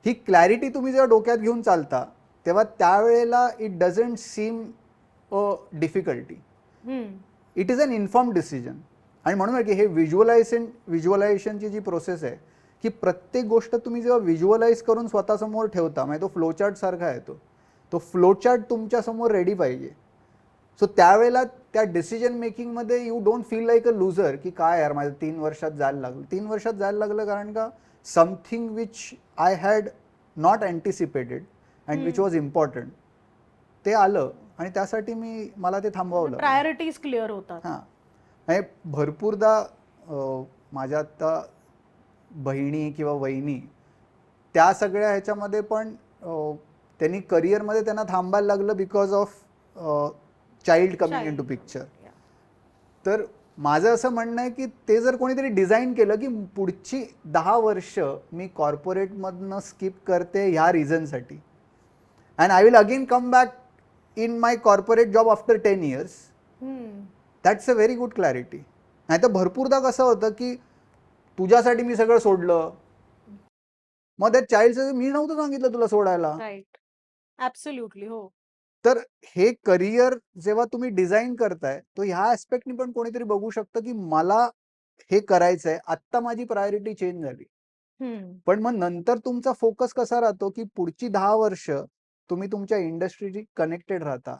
ही क्लॅरिटी तुम्ही जेव्हा डोक्यात घेऊन चालता तेव्हा त्यावेळेला it doesn't seem a difficulty. It is uninformed decision. आणि म्हणून की हे व्हिज्युअलायझेशनची जी प्रोसेस आहे की प्रत्येक गोष्ट तुम्ही जेव्हा व्हिज्युअलाइज करून स्वतःसमोर ठेवता, म्हणजे तो फ्लोचार्ट सारखा आहे, तो फ्लोचार्ट तुमच्यासमोर रेडी पाहिजे. सो त्यावेळेला त्या डिसिजन मेकिंगमध्ये you don't feel like a loser, की काय यार माझं 3 वर्षात जायला लागलं. 3 वर्षात जायला लागलं कारण का something which I had not anticipated and which was important ते आलं, आणि त्यासाठी मला ते थांबवावं लागलं. प्रायोरिटीज क्लिअर होतात. हां, म्हणजे भरपूरदा माझ्या आता बहिणी किंवा वहिनी त्या सगळ्या ह्याच्यामध्ये पण त्यांनी करिअरमध्ये त्यांना थांबायला लागलं because of child coming into picture. तर माझं असं म्हणणं आहे की ते जर कोणीतरी डिझाईन केलं की पुढची 10 वर्ष मी कॉर्पोरेटमधनं स्किप करते ह्या रिझनसाठी, and I will again come back in my corporate job after 10 years, that's a very good clarity. नाही तर भरपूरदा कसं होतं की तुझ्यासाठी मी सगळं सोडलं, मग त्या चाइल्डचं मी नव्हतं सांगितलं तुला सोडायला. Right, absolutely. हो. तर हे करिअर जेव्हा तुम्ही डिझाईन करताय, तो ह्या ऍस्पेक्टनी पण कोणीतरी बघू शकतं की मला हे करायचंय, आत्ता माझी प्रायोरिटी चेंज झाली. पण मग नंतर तुमचा फोकस कसा राहतो की पुढची 10 वर्ष तुम्ही तुमच्या इंडस्ट्रीशी कनेक्टेड राहता,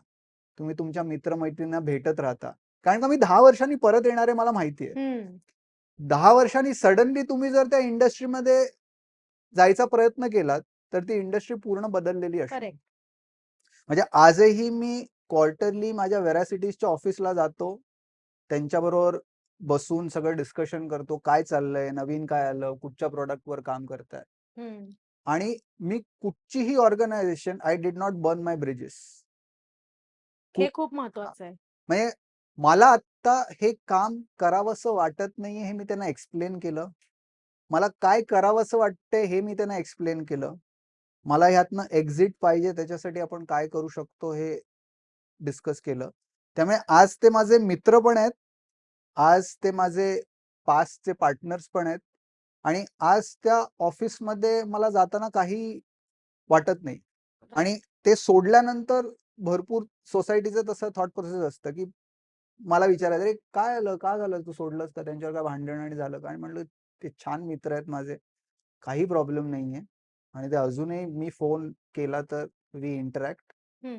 तुम्ही तुमच्या मित्रमैत्रिणींना भेटत राहता. कारण का मी 10 वर्षांनी परत येणार आहे मला माहिती आहे. 10 वर्षांनी सडनली तुम्ही जर त्या इंडस्ट्रीमध्ये जायचा प्रयत्न केलात तर ती इंडस्ट्री पूर्ण बदललेली असते. करेक्ट. म्हणजे आजही मी क्वार्टरली माझ्या व्हेरासिटीजच्या ऑफिसला जातो, त्यांच्याबरोबर बसून सगळं डिस्कशन करतो, काय चाललंय, नवीन काय आलं, कुठच्या प्रोडक्टवर काम करताय. आणि मी कुठचीही organisation I did not burn my bridges. हे खूप महत्वाचं आहे. म्हणजे मला आत्ता हे काम करावंसं वाटत नाहीये हे मी त्यांना एक्सप्लेन केलं. मला काय करावंसं वाटतंय हे मी त्यांना एक्सप्लेन केलं. मला ह्यातनं एक्झिट पाहिजे, त्याच्यासाठी आपण काय करू शकतो हे डिस्कस केलं. त्यामुळे आज ते माझे मित्र पण आहेत, आज ते माझे पास्टचे पार्टनर्स पण आहेत, आणि आज त्या ऑफिसमध्ये मला जाताना काही वाटत नाही. आणि ते सोडल्यानंतर भरपूर सोसायटीचं तसं थॉट प्रोसेस असतं की मला विचारायचं, अरे काय आलं, का झालं, तू सोडलंस का, त्यांच्यावर काय भांडण आणि झालं का? आणि म्हणलं ते छान मित्र आहेत माझे, काही प्रॉब्लेम नाहीये, आणि ते अजूनही मी फोन केला तर वी इंटरॅक्ट.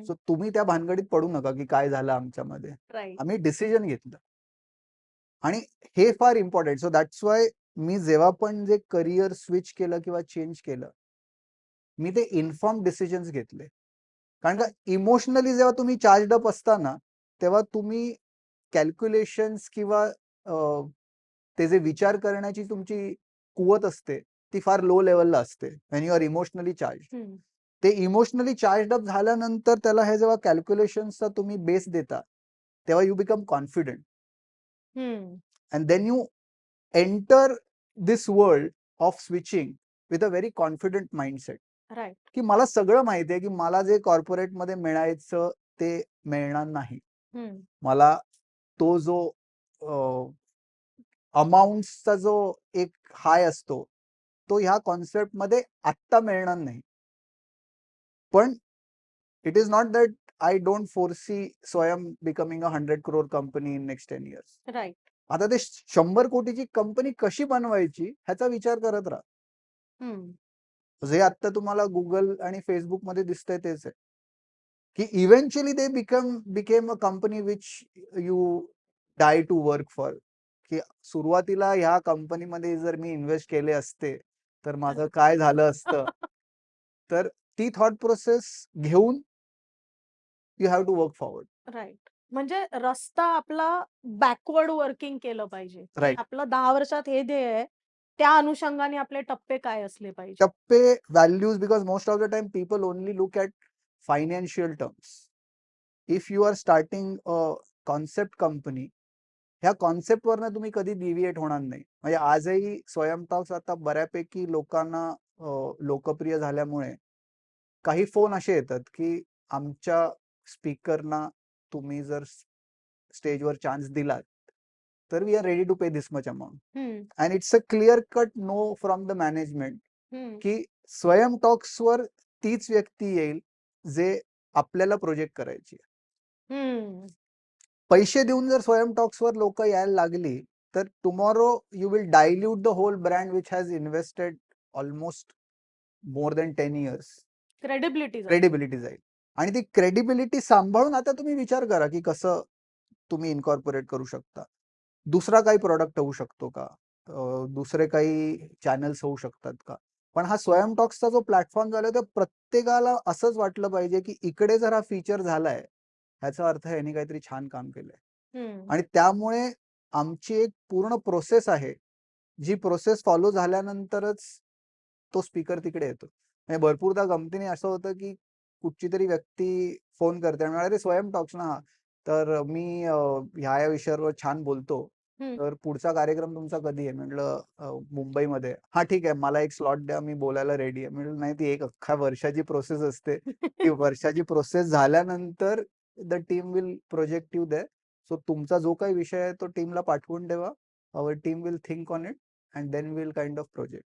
सो तुम्ही त्या भानगडीत पडू नका की काय झालं आमच्यामध्ये. आम्ही डिसिजन घेतलं, आणि हे फार इम्पॉर्टंट. सो दॅट्स वाय मी जेव्हा पण जे करिअर स्विच केलं किंवा चेंज केलं, मी ते इन्फॉर्म डिसिजन्स घेतले. कारण का इमोशनली जेव्हा तुम्ही चार्जड अप असता ना, तेव्हा तुम्ही कॅल्क्युलेशन्स किंवा ते जे विचार करण्याची तुमची कुवत असते ती फार लो लेवलला असते when you are emotionally charge. ते इमोशनली चार्जड अप झाल्यानंतर त्याला हे जेव्हा कॅल्क्युलेशन्सचा तुम्ही बेस देता, तेव्हा you become confident, and then you enter this world of switching with a very confident mindset. Right. की मला सगळं माहिती आहे की मला जे कॉर्पोरेटमध्ये मिळायचं ते मिळणार नाही. मला तो जो अमाऊंटचा जो एक हाय असतो तो ह्या कॉन्सेप्टमध्ये आत्ता मिळणार नाही. पण it is not that I don't foresee Swayam becoming a 100 crore company in next 10 years. Right. आता ते 100 कोटीची कंपनी कशी बनवायची ह्याचा विचार करत राहा. जे आता तुम्हाला गुगल आणि फेसबुक मध्ये दिसतंय तेच आहे की eventually they became a company which you die to work for. की सुरुवातीला ह्या कंपनीमध्ये जर मी इन्व्हेस्ट केले असते तर माझं काय झालं असतं. तर ती थॉट प्रोसेस घेऊन you have to work forward. Right. म्हणजे रस्ता आपला बॅकवर्ड वर्किंग केलं पाहिजे. राईट. आपलं 10 वर्षात हे ध्येय आहे, त्या अनुषंगाने आपले टप्पे काय असले पाहिजे. टप्पे, values, because most of the time people only look at financial terms. If you are starting a concept company, ह्या कॉन्सेप्टवरनं तुम्ही कधी डिव्हिएट होणार नाही. म्हणजे आजही स्वयं टॉक्स आता बऱ्यापैकी लोकांना लोकप्रिय झाल्यामुळे काही फोन असे येतात की आमच्या स्पीकरना तुम्ही जर स्टेजवर चान्स दिलात तर we are ready to pay this much amount. And it's a clear cut no from the management की स्वयं टॉक्सवर तीच व्यक्ती येईल जे आपल्याला प्रोजेक्ट करायची. पैसे देऊन जर स्वयं टॉक्सवर लोक यायला लागली तर tomorrow you will dilute the whole brand which has invested almost more than 10 years. Credibility credibility जाईल. आणि ती क्रेडिबिलिटी सांभाळून आता तुम्ही विचार करा की कसं तुम्ही इन्कॉर्पोरेट करू शकता. दुसरा काही प्रॉडक्ट होऊ शकतो का? दुसरे काही चॅनल्स होऊ शकतात का? पण हा स्वयं टॉक्सचा जो प्लॅटफॉर्म झाला तर प्रत्येकाला असंच वाटलं पाहिजे की इकडे जर हा फीचर झालाय ह्याचा अर्थ यांनी काहीतरी छान काम केलंय. आणि त्यामुळे आमची एक पूर्ण प्रोसेस आहे जी प्रोसेस फॉलो झाल्यानंतरच तो स्पीकर तिकडे येतो. म्हणजे भरपूरदा गमतीने असं होतं की कुठची तरी व्यक्ती फोन करते आणि अरे स्वयं टॉक्स ना, तर मी ह्या या विषयावर छान बोलतो, तर पुढचा कार्यक्रम तुमचा कधी आहे? म्हटलं मुंबईमध्ये. हा ठीक आहे, मला एक स्लॉट द्या, मी बोलायला रेडी आहे. म्हटलं नाही, ती एक अख्खा वर्षाची प्रोसेस असते. ती वर्षाची प्रोसेस झाल्यानंतर the team will project you they. So तुमचा जो काही विषय आहे तो टीमला पाठवून ठेवा. Our team will think on it and then will kind of project.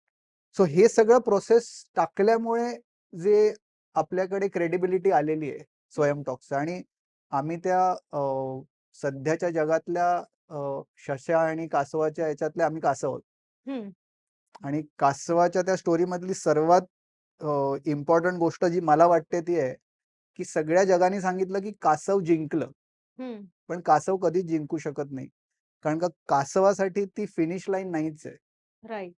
So हे सगळं प्रोसेस टाकल्यामुळे जे आपल्याकडे क्रेडिबिलिटी आलेली आहे स्वयं टॉक्सचं. आणि आम्ही त्या सध्याच्या जगातल्या शशा आणि कासवाच्या ह्याच्यातले आम्ही कासव आहोत. आणि कासवाच्या त्या स्टोरी मधली सर्वात इम्पॉर्टंट गोष्ट जी मला वाटते ती आहे की सगळ्या जगाने सांगितलं की कासव जिंकलं, पण कासव कधीच जिंकू शकत नाही. कारण का कासवासाठी ती फिनिश लाईन नाहीच आहे. राईट.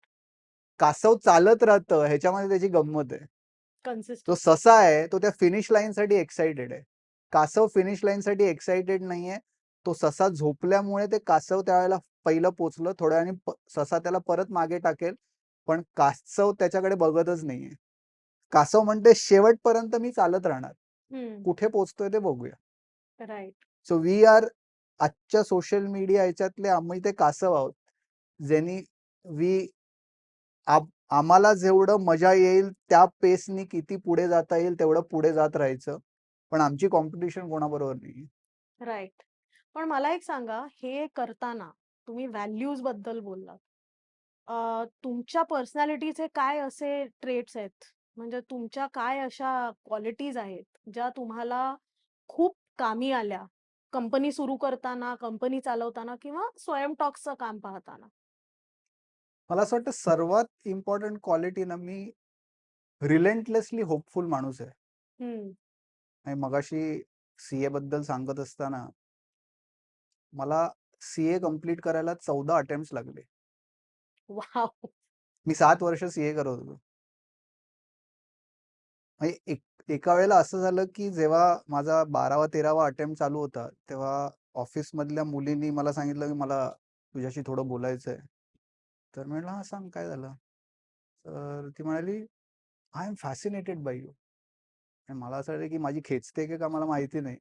कासव चालत राहतं ह्याच्यामध्ये त्याची गंमत आहे. तो कन्सिस्टन्ट. ससा आहे तो त्या फिनिश लाईन साठी एक्साइटेड आहे. कासव फिनिश लाईन साठी एक्साइटेड नाहीये. तो ससा झोपल्यामुळे ते कासव त्यावेळेला पहिलं पोचलं. थोड्या वेळाने ससा त्याला परत मागे टाकेल, पण कासव त्याच्याकडे बघतच नाहीये. कासव म्हणते शेवटपर्यंत मी चालत राहणार, कुठे पोचतोय ते बघूया. राईट. सो वी आर आजच्या सोशल मीडिया ह्याच्यातले आम्ही ते कासव आहोत, ज्यांनी वी आम्हाला जेवढं मजा येईल त्या पेसनी किती पुढे जाता येईल तेवढं पुढे जात राहायचं. पण आमची कॉम्पिटिशन कोणाबरोबर नाही. राईट. पण मला एक सांगा, हे करताना तुम्ही व्हॅल्यूज बद्दल बोललात. तुमच्या पर्सनॅलिटीचे काय असे ट्रेट्स आहेत? म्हणजे तुमच्या काय अशा क्वालिटीज आहेत, ज्या तुम्हाला खूप कामी आल्या, कंपनी सुरू करताना, कंपनी चालवताना किंवा स्वयं टॉक्सचं काम पाहताना? मला असं वाटतं सर्वात इम्पॉर्टंट क्वालिटी ना, मी रिलेंटलेसली होपफुल माणूस आहे. आणि मगाशी सीए बद्दल सांगत असताना मला सीए कंप्लीट करायला 14 अटेम्प्ट्स लागले. वाव. मी 7 वर्ष सीए करत होतो. म्हणजे एका वेळेला असं झालं की जेव्हा माझा 12वा-13वा अटेम्प्ट चालू होता, तेव्हा ऑफिस मधल्या मुलींनी मला सांगितलं की मला तुझ्याशी थोडं बोलायचं आहे. तर म्हटलं हा सांग काय झालं. तर ती म्हणाली I am fascinated by you. मला असं वाटलं की माझी खेचते की का मला माहिती नाही.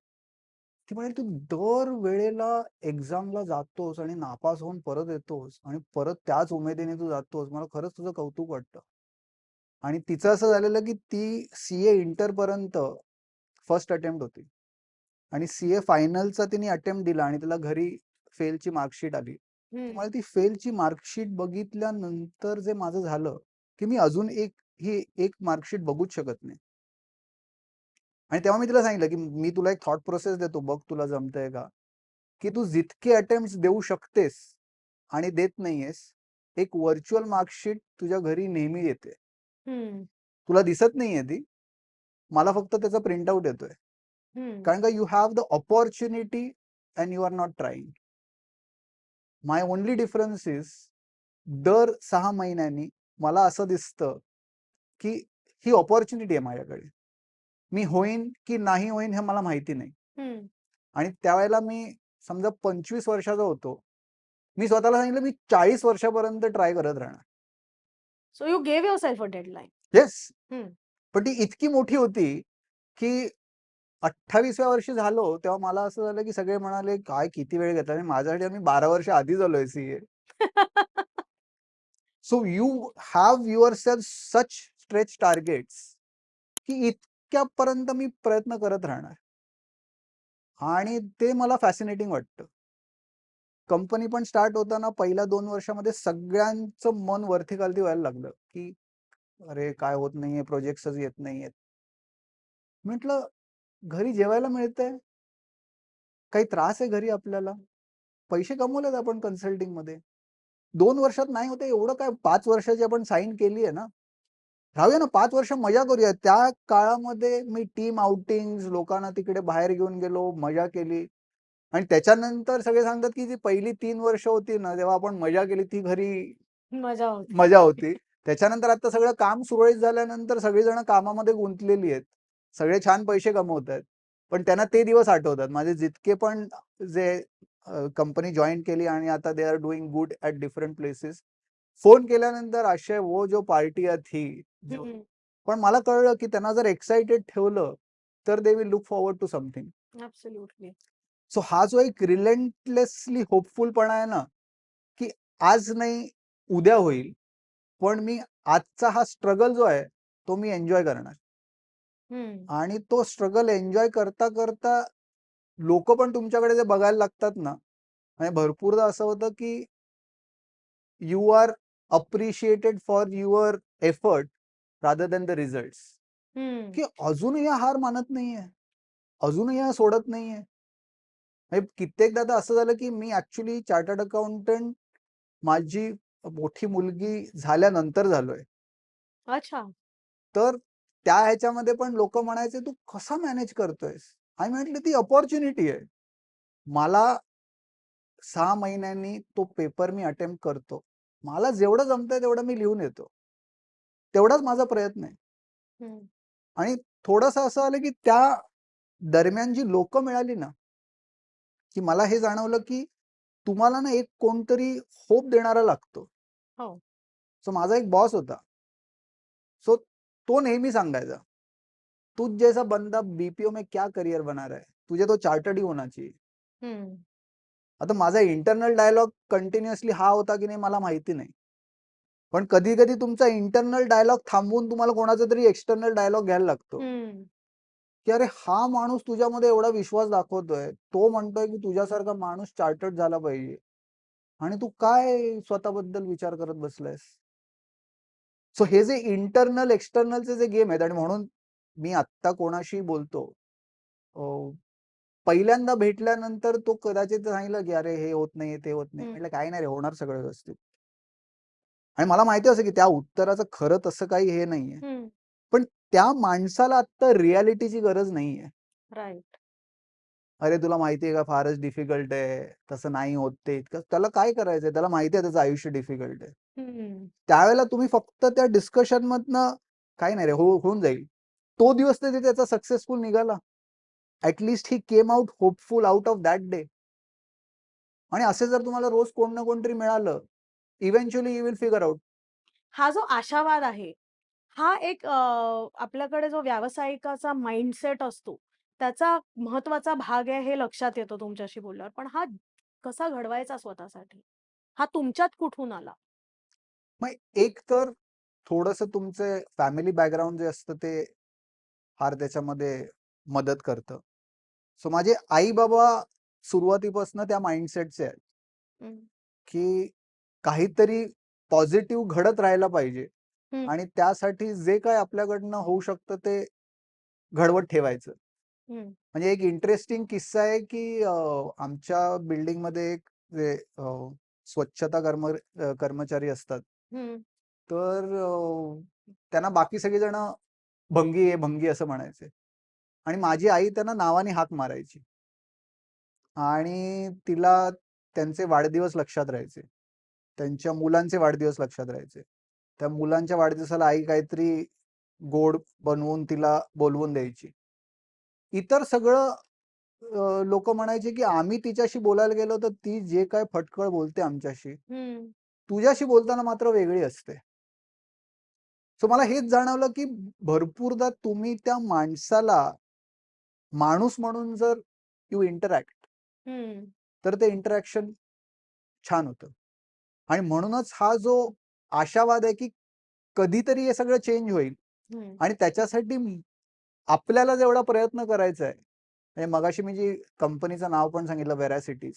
ती म्हणाली तू दर वेळेला एक्झामला जातोस आणि नापास होऊन परत येतोस आणि परत त्याच उमेदीने तू जातोस, मला खरंच तुझं कौतुक वाटतं. आणि तिचं असं झालेलं की ती सीए इंटर पर्यंत फर्स्ट अटेम्प्ट होती आणि सीए फायनलचा तिने अटेम्प्ट दिला आणि तिला घरी फेलची मार्कशीट आली. मला ती फेलची मार्कशीट बघितल्यानंतर जे माझं झालं की मी अजून ही एक मार्कशीट बघूच शकत नाही. आणि तेव्हा मी तिला सांगितलं की मी तुला एक थॉट प्रोसेस देतो, बघ तुला जमतंय का, की तू जितके अटेम्प्ट देऊ शकतेस आणि देत नाहीयेस, एक व्हर्च्युअल मार्कशीट तुझ्या घरी नेहमी येते. तुला दिसत नाहीये ती, मला फक्त त्याचा प्रिंटआउट येतोय. कारण का you have the opportunity and you are not trying. My only difference is दर 6 महिन्यांनी मला असं दिसतं की ही ऑपॉर्च्युनिटी आहे माझ्याकडे. मी होईन की नाही होईन हे मला माहिती नाही. आणि त्यावेळेला मी समजा 25 वर्षाचा होतो. मी स्वतःला सांगितलं मी 40 वर्षापर्यंत ट्राय करत राहणार. So you gave yourself a deadline. Yes. पण ती इतकी मोठी होती की 28व्या वर्षी झालो तेव्हा मला असं झालं की सगळे म्हणाले काय किती वेळ घेतला. आणि माझ्यासाठी आम्ही 12 वर्ष आधी झालोय CA. So you have yourself such stretch targets की इतक्यापर्यंत मी प्रयत्न करत राहणार. आणि ते मला फॅसिनेटिंग वाटतं. कंपनी पण स्टार्ट होताना पहिल्या 2 वर्षामध्ये सगळ्यांचं मन वरती खालती व्हायला लागलं की अरे काय होत नाहीये, प्रोजेक्ट्सच येत नाहीयेत. म्हटलं घरी जेवायला मिळतंय, काही त्रास आहे घरी आपल्याला, पैसे कमवलेत आपण कन्सल्टिंगमध्ये. 2 वर्षात नाही होते एवढं काय, 5 वर्षाची आपण साईन केली आहे ना. राहूया ना, 5 वर्ष मजा करूया. त्या काळामध्ये मी टीम आउटिंग्स, लोकांना तिकडे बाहेर घेऊन गेलो, मजा केली. आणि त्याच्यानंतर सगळे सांगतात की जी पहिली 3 वर्ष होती ना, तेव्हा आपण मजा केली, ती खरी मजा होती. मजा होती. त्याच्यानंतर आता सगळं काम सुरळीत झाल्यानंतर सगळेजण कामामध्ये गुंतलेली आहेत. सगळे छान पैसे कमवतायत. पण त्यांना ते दिवस आठवतात. माझे जितके पण जे कंपनी जॉइन केली आणि आता they are doing good at different places. Phone केल्यानंतर "अक्षय वो जो पार्टियाँ थी." जो हम्म. पण मला कळलं की त्यांना जर एक्साइटेड ठेवलं, तर they will look forward to something. Absolutely. So हा जो एक रिलेंटलेसली होपफुलपणा आहे ना, की आज नाही उद्या होईल. पण मी आजचा हा स्ट्रगल जो आहे, तो मी एन्जॉय करणार. हम्म. आणि तो स्ट्रगल एन्जॉय करता, करता लोकं पण तुमच्याकडे जे बघायला लागतात ना, म्हणजे भरपूरदा असं होतं की you are appreciated for your effort rather than the results. Hmm. की अजूनही हा हार मानत नाहीये. अजूनही हा सोडत नाहीये. म्हणजे कित्येकदा तर असं झालं की मी ॲक्चुअली चार्टर्ड अकाउंटंट माझी मोठी मुलगी झाल्यानंतर झालोय. अच्छा. तर त्या ह्याच्यामध्ये पण लोकं म्हणायचे, "तू कसा मॅनेज करतोयस?" आम्ही म्हटलं, "ती अपॉर्च्युनिटी आहे." मला 6 महिन्यांनी तो पेपर मी अटेम्प्ट करतो. मला जेवढं जमतंय तेवढं मी लिहून येतो. तेवढाच माझा प्रयत्न आहे. हम्म. आणि थोडंसं असं आलं की त्या दरम्यान जी लोकं मिळाली ना, की मला हे जाणवलं की तुम्हाला ना एक कोणतरी होप देणारा लागतो. हो. सो माझा एक बॉस होता. सो तो नेहमी सांगायचा, "तुझ जैसा बंदा बीपीओ में क्या करियर बना रहा है? तुझे तो चार्टर्ड ही होना चाहिए." हम्म. आता माझा इंटरनल डायलॉग कंटिन्युअसली हा होता की नाही मला माहिती नाही. पण कधी-कधी तुमचा इंटरनल डायलॉग थांबवून तुम्हाला कोणाचा तरी एक्सटर्नल डायलॉग घ्यायला लागतो. हम्म. की अरे हा माणूस तुझ्यामध्ये एवढा विश्वास दाखवतोय. तो म्हणतोय की तुझ्यासारखा माणूस चार्टर्ड झाला पाहिजे. आणि तू काय स्वतःबद्दल विचार करत बसलायस? सो हे जे इंटरनल, एक्सटर्नलचे जे गेम आहेत आणि म्हणून मी आत्ता कोणाशी बोलतो, अ, पहिल्यांदा भेटल्यानंतर तो कदाचित सांगितलं की "अरे हे होत नाहीये, ते होत नाही." हम्म. म्हटलं "काही नाही रे, होणार सगळं व्यवस्थित." आणि मला माहिती असं की त्या उत्तराचं खरं तसं काही हे नाहीये. हम्म. पण त्या माणसाला आत्ता रिॲलिटीची गरज नाहीये. राईट. "अरे तुला माहिती आहे का फारच डिफिकल्ट आहे, तसं नाही होत ते इतकं." त्याला काय करायचंय? त्याला माहिती आहे त्याचं आयुष्य डिफिकल्ट आहे. हम्म. त्यावेळेला तुम्ही फक्त त्या डिस्कशनमधनं "काही नाही रे, होऊन जाईल." तो दिवस तरी त्याचा सक्सेसफुल निघाला. At least he came out hopeful out of that day. आणि असे जर तुम्हाला रोज कोण ना कोणतरी मिळालं, eventually you will figure out. हा जो आशावाद आहे, हा एक आपल्याकडे जो व्यावसायिकाचा माइंडसेट असतो, त्याचा महत्वाचा भाग आहे हे लक्षात येतं तुमच्याशी बोलल्यावर. पण हा कसा घडवायचा स्वतःसाठी? हा तुमच्यात कुठून आला? मग एक तर थोडंसं तुमचे फॅमिली बॅकग्राऊंड जे असतं ते फार त्याच्यामध्ये मदत करतं. सो माझे आई-बाबा सुरुवातीपासून त्या माइंडसेटचे आहेत, हं. की काहीतरी पॉझिटिव्ह घडत राहायला पाहिजे हं. आणि त्यासाठी जे काही आपल्याकडनं होऊ शकतं ते घडवत ठेवायचं. हं. म्हणजे एक इंटरेस्टिंग किस्सा आहे, की आमच्या बिल्डिंगमध्ये एक जे स्वच्छता कर्मचारी असतात. हं. तर त्यांना बाकी सगळेजण भंगी आहे, भंगी असं म्हणायचे. आणि माझी आई त्यांना नावाने हाक मारायची. आणि तिला त्यांचे वाढदिवस लक्षात राहायचे. त्यांच्या मुलांचे वाढदिवस लक्षात राहायचे. त्या मुलांच्या वाढदिवसाला आई काहीतरी गोड बनवून तिला बोलवून द्यायची. इतर सगळं लोकं म्हणायचे, की आम्ही तिच्याशी बोलायला गेलो तर ती जे काही फटकळ बोलते आमच्याशी, हं. तुझ्याशी बोलताना मात्र वेगळी असते. सो मला हेच जाणवलं, की भरपूरदा तुम्ही त्या माणसाला माणूस म्हणून जर यू इंटरॅक्ट, हं. तर ते इंटरॅक्शन छान होतं. आणि म्हणूनच हा जो आशावाद आहे, की कधीतरी हे सगळं चेंज होईल हं. आणि त्याच्यासाठी आपल्याला जेवढा प्रयत्न करायचा आहे, म्हणजे मगाशी मी जी कंपनीचं नाव पण सांगितलं व्हेरॅसिटीज.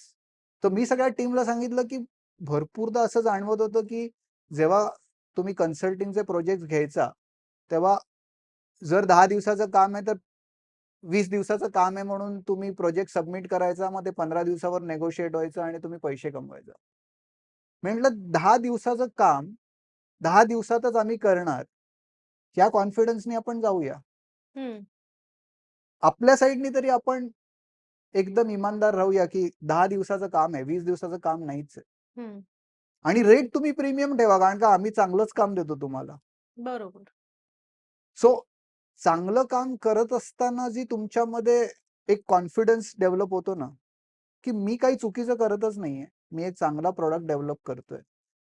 तर मी सगळ्या टीमला सांगितलं, की भरपूरदा असं जाणवत होतं, की जेव्हा तुम्ही कन्सल्टिंगचे प्रोजेक्ट घ्यायचा, तेव्हा जर 10 दिवसाचं काम आहे, तर 20 दिवसाचं काम आहे म्हणून तुम्ही प्रोजेक्ट सबमिट करायचा, मग ते 15 दिवसावर नेगोशिएट व्हायचं आणि तुम्ही पैसे कमवायचं. म्हटलं 10 दिवसाचं काम 10 दिवसातच आम्ही करणार, या कॉन्फिडन्सने आपण जाऊया. हम्म. आपल्या साईडनी तरी आपण एकदम इमानदार राहूया, की 10 दिवसाचं काम आहे, 20 दिवसाचं काम नाहीच आहे. हम्म. आणि रेट तुम्ही प्रीमियम ठेवा, कारण का आम्ही चांगलंच काम देतो तुम्हाला. बरोबर. सो चांगलं काम करत असताना जी तुमच्यामध्ये एक कॉन्फिडन्स डेव्हलप होतो ना, की मी काही चुकीचं करतच नाहीये, मी एक चांगला प्रॉडक्ट डेव्हलप करतोय,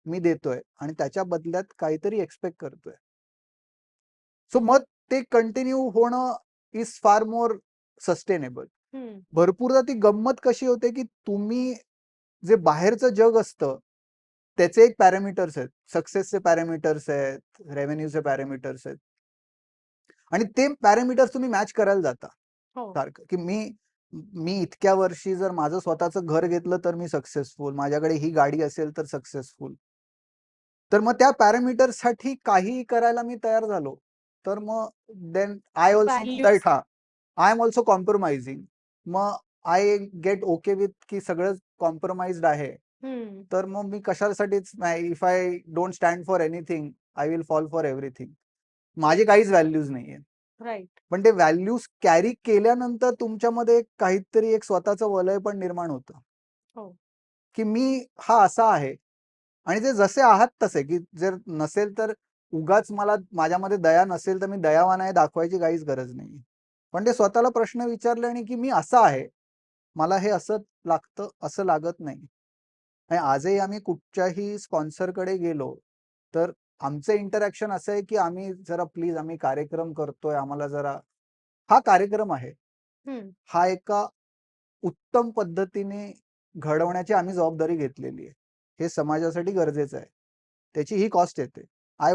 मी देतोय आणि त्याच्या बदल्यात काहीतरी एक्सपेक्ट करतोय. सो मग ते कंटिन्यू होणं इज फार मोर सस्टेनेबल. हम्म. भरपूरदा ती गंमत कशी होते, की तुम्ही जे बाहेरचं जग असतं त्याचे एक पॅरामीटर्स आहेत, सक्सेसचे पॅरामीटर्स आहेत, रेव्हेन्यूचे पॅरामीटर्स आहेत आणि ते पॅरामीटर्स तुम्ही मॅच करायला जाता हो. सारखं, की मी मी इतक्या वर्षी जर माझं स्वतःचं घर घेतलं तर मी सक्सेसफुल, माझ्याकडे ही गाडी असेल तर सक्सेसफुल. तर मग त्या पॅरामीटर्ससाठी काहीही करायला मी तयार झालो, तर मग then I also know values. That I am also compromising. मग आय गेट ओके विथ की सगळं कॉम्प्रोमाइज्ड आहे. हम्म. तर मग मी कशासाठीच नाही, if I don't stand for anything I will fall for everything. माझे काहीच व्हॅल्यूज नाहीये. राईट. पण ते व्हॅल्यूज कॅरी केल्यानंतर तुमच्यामध्ये काहीतरी एक स्वतःचं वलय पण निर्माण होतं, हो. की मी हा असा आहे आणि ते जसे आहात तसे, की जर नसेल तर उगाच मला माझ्यामध्ये दया नसेल तर मी दयावान आहे दाखवायची काहीच गरज नाही. पण ते स्वतःला प्रश्न विचारल्याने, की मी असा आहे, मला हे असं लागतं, असं लागत नाही. आणि आजही आम्ही कुठच्याही स्पॉन्सरकडे गेलो, तर आमचं इंटरॅक्शन असं आहे, की आम्ही जरा प्लीज आम्ही कार्यक्रम करतोय, आम्हाला जरा हा कार्यक्रम आहे. हम्म. हा एका उत्तम पद्धतीने घडवण्याची आम्ही जबाबदारी घेतलेली आहे. हे समाजासाठी गरजेचं आहे. त्याची ही कॉस्ट येते. We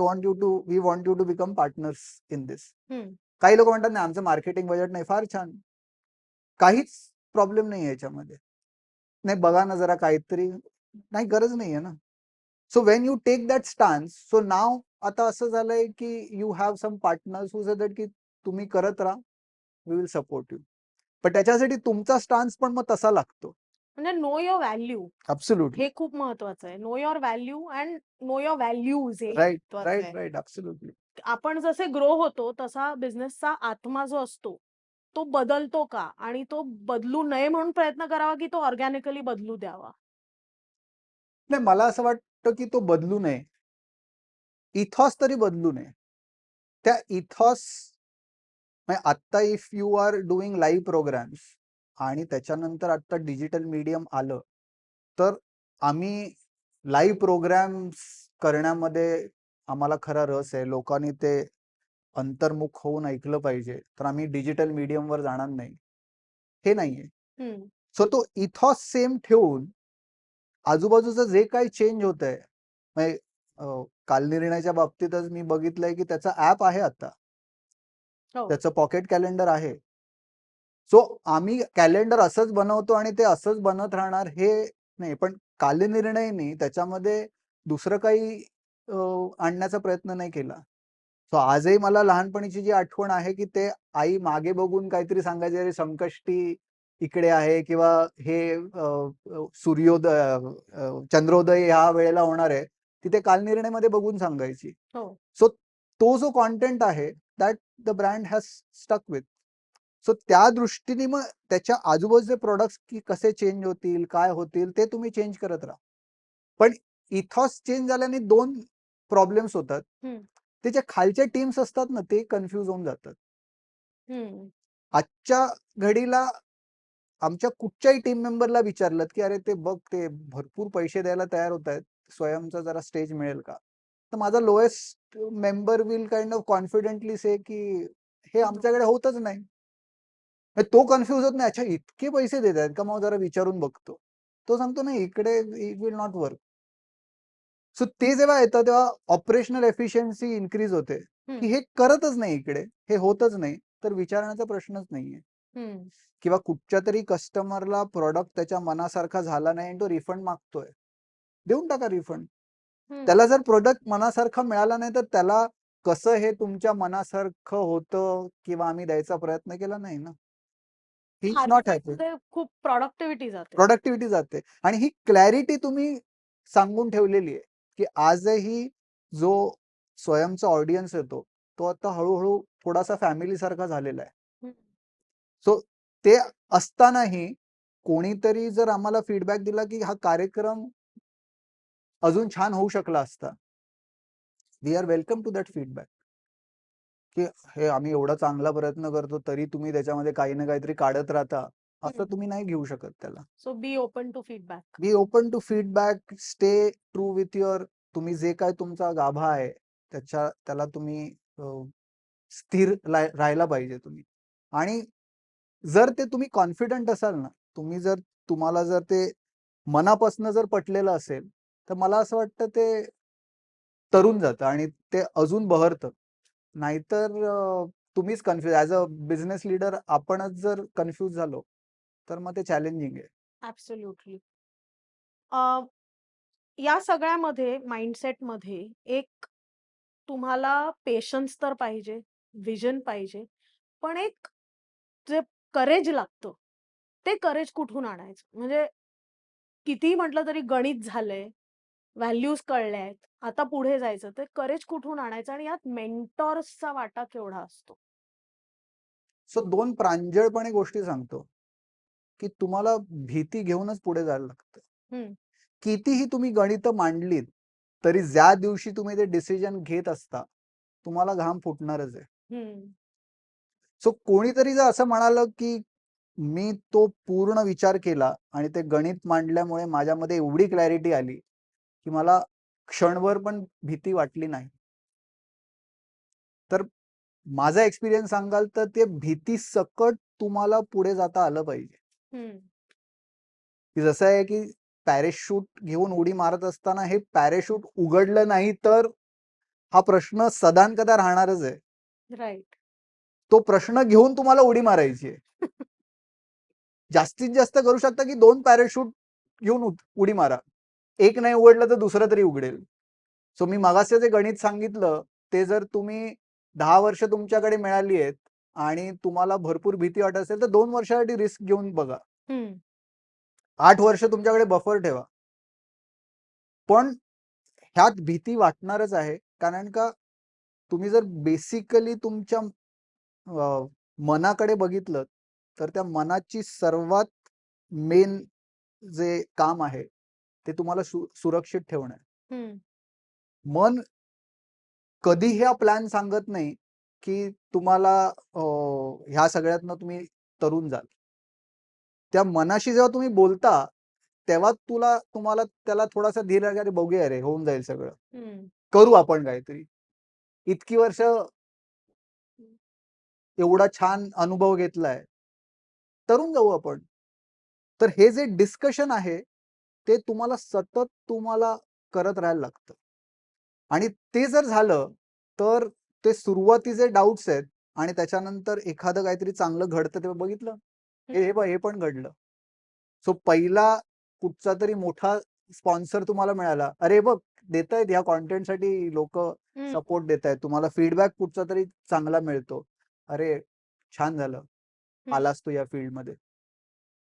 want you to become partners in this. Hmm. काही लोक म्हणतात नाही आमचं मार्केटिंग बजेट नाही. फार छान. काहीच प्रॉब्लेम नाही याच्यामध्ये. नाही बघा ना जरा काहीतरी, नाही गरज नाहीये ना. So when you take that stance, so now आता असं झालंय की you have some partners who say that की तुम्ही करत राहा, वी विल सपोर्ट यू. पण त्याच्यासाठी तुमचा स्टान्स पण मग तसा लागतो. म्हणजे नो युअर व्हॅल्यू ऍब्सोल्युटली. हे खूप महत्वाचं आहे. Know your value and know your values हे राईट, महत्वाचं राईट, आहे. राईट. ऍब्सोल्युटली. आपण जसे ग्रो होतो तसा बिझनेसचा आत्मा जो असतो तो बदलतो का, आणि तो बदलू नये म्हणून प्रयत्न करावा की तो ऑर्गॅनिकली बदलू द्यावा? नाही मला असं वाटतं की तो बदलू नये. इथॉस तरी बदलू नये. त्या इथॉस आत्ता if you are doing live programmes आणि त्याच्यानंतर आता डिजिटल मीडियम आलं, तर आम्ही लाईव्ह प्रोग्राम्स करण्यामध्ये आम्हाला खरा रस आहे. लोकांनी ते अंतर्मुख होऊन ऐकलं पाहिजे. तर आम्ही डिजिटल मीडियमवर जाणार नाही, हे नाहीये. हम्म. सो तो इथॉस सेम ठेवून आजूबाजूचं जे काही चेंज होतंय, म्हणजे कालनिर्णयाच्या बाबतीतच मी बघितलंय की त्याचा ऍप आहे आता, हो. त्याचं पॉकेट कॅलेंडर आहे. सो आम्ही कॅलेंडर असंच बनवतो आणि ते असंच बनत राहणार हे नाही, पण कालनिर्णयने त्याच्यामध्ये दुसरं काही आणण्याचा प्रयत्न नाही केला. सो आजही मला लहानपणीची जी आठवण आहे की ते आई मागे बघून काहीतरी सांगायचे, अरे संकष्टी इकडे आहे किंवा हे चंद्रोदय ह्या वेळेला होणार आहे, तिथे कालनिर्णयमध्ये बघून सांगायची. हो. सो तो जो कॉन्टेंट आहे that the brand has stuck with. So त्या दृष्टीने मग त्याच्या आजूबाजूचे प्रोडक्ट्स की कसे चेंज होतील, काय होतील ते तुम्ही चेंज करत राहा. पण इथॉस चेंज झाल्याने दोन प्रॉब्लेम्स होतात. हम्म. ते जे खालचे टीम्स असतात ना ते कन्फ्यूज होऊन जातात. हम्म. आजच्या घडीला आमच्या कुठच्याही टीम मेंबरला विचारलं की अरे ते बघ ते भरपूर पैसे द्यायला तयार होत आहेत, स्वयंचा जरा स्टेज मिळेल का, तर माझा lowest member will kind of confidently से की हे आमच्याकडे होतच नाही. तो कन्फ्यूज होत नाही, अच्छा इतके पैसे देत आहेत का, मग जरा विचारून बघतो. तो सांगतो नाही इकडे it will not work. So ते जेव्हा येतं तेव्हा ऑपरेशनल एफिशियन्सी इन्क्रीज होते, की हे करतच नाही इकडे, हे होतच नाही, तर विचारण्याचा प्रश्नच नाहीये. हम्म. किंवा कुठच्या तरी कस्टमरला प्रॉडक्ट त्याच्या मनासारखा झाला नाही आणि तो रिफंड मागतोय, देऊन टाका रिफंड. त्याला जर प्रोडक्ट मनासारखा मिळाला नाही तर त्याला कसं हे तुमच्या मनासारखं होतं किंवा आम्ही द्यायचा प्रयत्न केला नाही ना. He is not happy. मध्ये खूप प्रॉडक्टिव्हिटी जाते. प्रोडक्टिव्हिटी जाते आणि ही क्लॅरिटी तुम्ही सांगून ठेवलेली आहे की आजही जो स्वयंचा ऑडियन्स येतो तो आता हळूहळू थोडासा फॅमिली सारखा झालेला आहे. हम्म. सो ते असतानाही कोणीतरी जर आम्हाला फीडबॅक दिला की हा कार्यक्रम अजून छान होऊ शकला असता, we are welcome to that feedback. की हे आम्ही एवढा चांगला प्रयत्न करतो तरी तुम्ही त्याच्यामध्ये काही ना काहीतरी काढत राहता, असं तुम्ही नाही घेऊ शकत त्याला. So be open to feedback. Be open to feedback, stay true with your, तुम्ही जे काय तुमचा गाभा आहे त्याला तुम्ही स्थिर राहायला पाहिजे तुम्ही. आणि जर ते तुम्ही कॉन्फिडंट असाल ना, तुम्हाला जर ते मनापासून जर पटलेलं असेल तर मला असं वाटतं ते तरुण जातं आणि ते अजून बहरतं. नाहीतर तुम्हीच confuse, as a business leader आपणच जर कन्फ्युज झालो तर मग ते चॅलेंजिंग आहे. ऍब्सोल्युटली. या सगळ्यामध्ये माइंडसेटमध्ये एक तुम्हाला पेशन्स तर पाहिजे, विजन पाहिजे, पण एक जे करेज लागतं ते करेज कुठून आणायचं? म्हणजे कितीही म्हटलं तरी गणित झालंय, व्हॅल्यूज कळल्या आहेत, आता पुढे जायचं, ते करेज कुठून आणायचं आणि यात मेंटॉर्सचा वाटा केवढा असतो? सो 2 प्रांजळपणे गोष्टी सांगतो की तुम्हाला भीती घेऊनच पुढे जायला लागतं. हम्म. कितीही तुम्ही गणितं मांडलीत तरी ज्या दिवशी तुम्ही ते डिसिजन घेत असता तुम्हाला घाम फुटणारच आहे. हम्म. सो कोणीतरी जर असं म्हणालं की मी तो पूर्ण विचार केला आणि ते गणित मांडल्यामुळे माझ्यामध्ये एवढी क्लॅरिटी आली की मला क्षणभर पण भीती वाटली नाही, तर माझा एक्सपिरियन्स सांगाल तर ते भीती सकट तुम्हाला पुढे जाता आलं पाहिजे. हम्म. की जसं आहे की पॅरेशूट घेऊन उडी मारत असताना हे पॅरेशूट उघडलं नाही तर हा प्रश्न सदानकदा राहणारच आहे. राईट. तो प्रश्न घेऊन तुम्हाला उडी मारायची आहे. जास्तीत जास्त करू शकता की 2 पॅराशूट घेऊन उडी मारा, एक नाही उघडलं तर दुसरं तरी उघडेल. सो मी मगाशी जे गणित सांगितलं ते जर तुम्ही 10 वर्ष तुमच्याकडे मिळाली आहेत आणि तुम्हाला भरपूर भीती वाटत असेल तर 2 वर्षासाठी रिस्क घेऊन बघा. 8 वर्ष तुमच्याकडे बफर ठेवा. पण ह्यात भीती वाटणारच आहे, कारण का तुम्ही जर बेसिकली तुमच्या मनाकडे बघितलं तर त्या मनाची सर्वात मेन जे काम आहे ते तुम्हाला सुरक्षित ठेवणं आहे. मन कधीही हा प्लॅन सांगत नाही की तुम्हाला ह्या सगळ्यातनं तुम्ही तरुण जाल. त्या मनाशी जेव्हा तुम्ही बोलता तेव्हा तुम्हाला त्याला थोडासा धीर आहे, अरे बघूया रे होऊन जाईल सगळं, करू आपण काहीतरी. इतकी वर्ष एवढा छान अनुभव घेतलाय, तरुण जाऊ आपण. तर हे जे डिस्कशन आहे ते तुम्हाला सतत करत राहायला लागतं. आणि ते जर झालं तर ते सुरुवातीचे डाऊट्स आहेत आणि त्याच्यानंतर एखादं काहीतरी चांगलं घडतं तेव्हा बघितलं हे पण घडलं. सो पहिला कुठचा तरी मोठा स्पॉन्सर तुम्हाला मिळाला, अरे बघ देतायत ह्या कॉन्टेंटसाठी लोक सपोर्ट देत आहेत, तुम्हाला फीडबॅक कुठचा तरी चांगला मिळतो, अरे छान झालं आलास तू या फील्डमध्ये.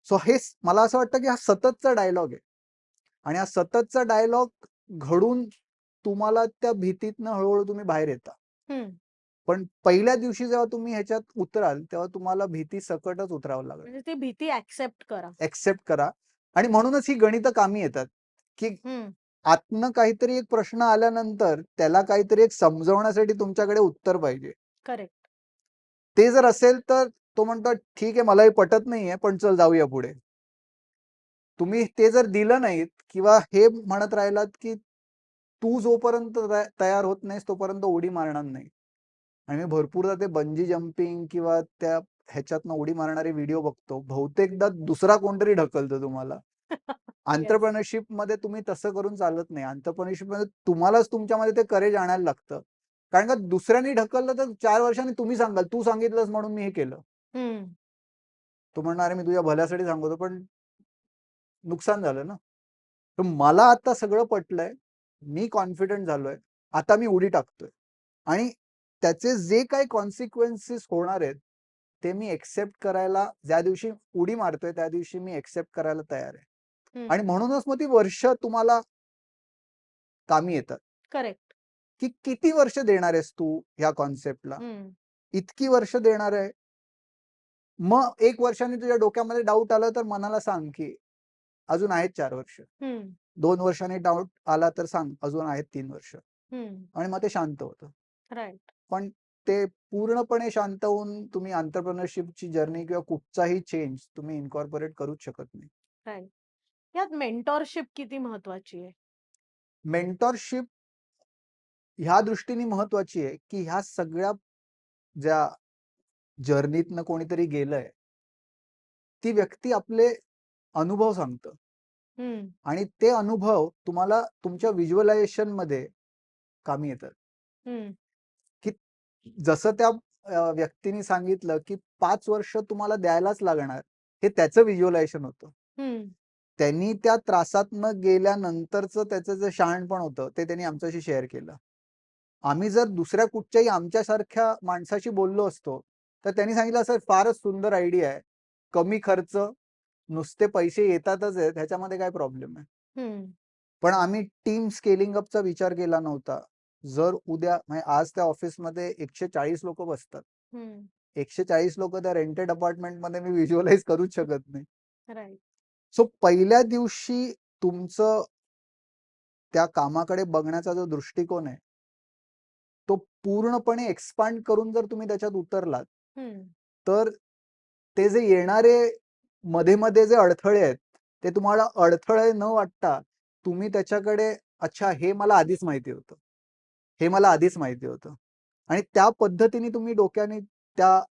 सो हे मला असं वाटतं की हा सततचा डायलॉग आहे आणि हा सततचा डायलॉग घडून तुम्हाला त्या भीतीतनं हळूहळू तुम्ही बाहेर येता. पण पहिल्या दिवशी जेव्हा तुम्ही ह्याच्यात उतराल तेव्हा तुम्हाला भीती सकटच उतरावं लागेल. म्हणजे ती भीती ऍक्सेप्ट करा आणि म्हणूनच ही गणितं कामी येतात की आतनं काहीतरी एक प्रश्न आल्यानंतर त्याला काहीतरी एक समजवण्यासाठी तुमच्याकडे उत्तर पाहिजे. करेक्ट. ते जर असेल तर तो म्हणतो ठीक आहे मला हे पटत नाहीये पण चल जाऊया पुढे. तुम्ही ते जर दिलं नाहीत किंवा हे म्हणत राहिलात की तू जोपर्यंत तयार होत नाहीस तोपर्यंत उडी मारणार नाही. आणि मी भरपूरदा ते बंजी जम्पिंग किंवा त्या ह्याच्यातनं उडी मारणारे व्हिडिओ बघतो, बहुतेकदा दुसरा कोणतरी ढकलतो तुम्हाला. एंटरप्रेन्योरशिप मध्ये तुम्ही तसं करून चालत नाही. एंटरप्रेन्योरशिप मध्ये तुम्हालाच तुमच्यामध्ये ते करेज आणायला लागतं, कारण का दुसऱ्यांनी ढकललं तर 4 वर्षांनी तुम्ही सांगाल तू सांगितलंस म्हणून मी हे केलं. तो म्हणणार मी तुझ्या भल्यासाठी सांगतो पण नुकसान झालं ना. तर मला आता सगळं पटलंय, मी कॉन्फिडंट झालोय, आता मी उडी टाकतोय आणि त्याचे जे काही कॉन्सिक्वेन्सेस होणार आहेत ते मी एक्सेप्ट करायला ज्या दिवशी उडी मारतोय त्या दिवशी मी एक्सेप्ट करायला तयार आहे. आणि म्हणूनच मग ती वर्ष तुम्हाला कामी येतात, करेक्ट. की किती वर्ष देणार आहेस तू ह्या कॉन्सेप्टला. इतकी वर्ष देणार आहे. मग 1 वर्षाने तुझ्या डोक्यामध्ये डाऊट आला तर मनाला सांग, की अजून आहेत 4 वर्ष. 2 वर्षांनी डाऊट आला तर सांग अजून आहेत 3 वर्ष. आणि मग ते शांत होतं. राईट. पण ते पूर्णपणे शांत होऊन तुम्ही एंटरप्रेन्योरशिपची जर्नी किंवा कुठचाही चेंज तुम्ही इन्कॉर्पोरेट करूच शकत नाही. राईट. यात मेंटॉरशिप किती महत्वाची आहे? मेंटॉरशिप ह्या दृष्टीने महत्वाची आहे, की ह्या सगळ्या ज्या जर्नीतनं कोणीतरी गेलंय, ती व्यक्ती आपले अनुभव सांगतं. आणि ते अनुभव तुम्हाला तुमच्या व्हिज्युअलायझेशन मध्ये कामी येतात. की जसं त्या व्यक्तीने सांगितलं, की 5 वर्ष तुम्हाला द्यायलाच लागणार, हे त्याचं व्हिज्युअलायझेशन होतं. त्यांनी त्या त्रासातनं गेल्यानंतरचं त्याचं जे शहाणपण होतं ते त्यांनी आमच्याशी शेअर केलं. आम्ही जर दुसऱ्या कुठच्याही आमच्यासारख्या माणसाशी बोललो असतो तर त्यांनी सांगितलं असं फारच सुंदर आयडिया आहे, कमी खर्च, नुसते पैसे येतातच आहेत, ह्याच्यामध्ये काय प्रॉब्लेम आहे. पण आम्ही टीम स्केलिंग अपचा विचार केला नव्हता. जर उद्या म्हणजे आज त्या ऑफिसमध्ये 140 लोक बसतात. 140 लोक त्या रेंटेड अपार्टमेंटमध्ये मी व्हिज्युअलाइज करूच शकत नाही. राईट. सो पहिल्या दिवशी तुमचं त्या कामाकडे बघण्याचा जो दृष्टिकोन आहे तो पूर्णपणे एक्सपांड करून जर तुम्ही त्याच्यात उतरलात तर ते जे येणारे मध्ये मध्ये जे अडथळे आहेत ते तुम्हाला अडथळे न वाटता तुम्ही त्याच्याकडे अच्छा हे मला आधीच माहिती होतं, हे मला आधीच माहिती होतं आणि त्या पद्धतीने तुम्ही डोक्याने त्या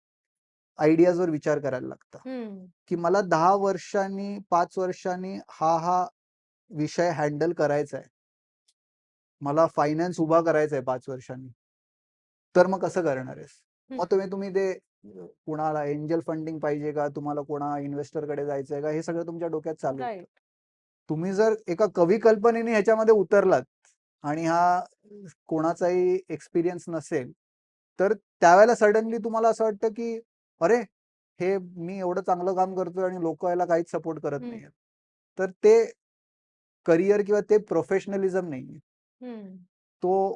आयडियाजवर विचार करायला लागता, की मला 10 वर्षांनी 5 वर्षांनी हा विषय हँडल करायचा आहे, मला फायनान्स उभा करायचा आहे 5 वर्षांनी, तर मग कसं करणार आहेस. मग तुम्ही ते कुणाला एंजल फंडिंग पाहिजे का, तुम्हाला कोणा इन्व्हेस्टरकडे जायचंय का, हे सगळं तुमच्या डोक्यात चालू होतं. तुम्ही जर एका कवी कल्पनेने ह्याच्यामध्ये उतरलात आणि हा कोणाचाही एक्सपिरियन्स नसेल तर त्यावेळेला सडनली तुम्हाला असं वाटतं की अरे हे मी एवढं चांगलं काम करतोय आणि लोक याला काहीच सपोर्ट करत नाहीयेत. तर ते करिअर किंवा ते प्रोफेशनलिझम नाहीये. तो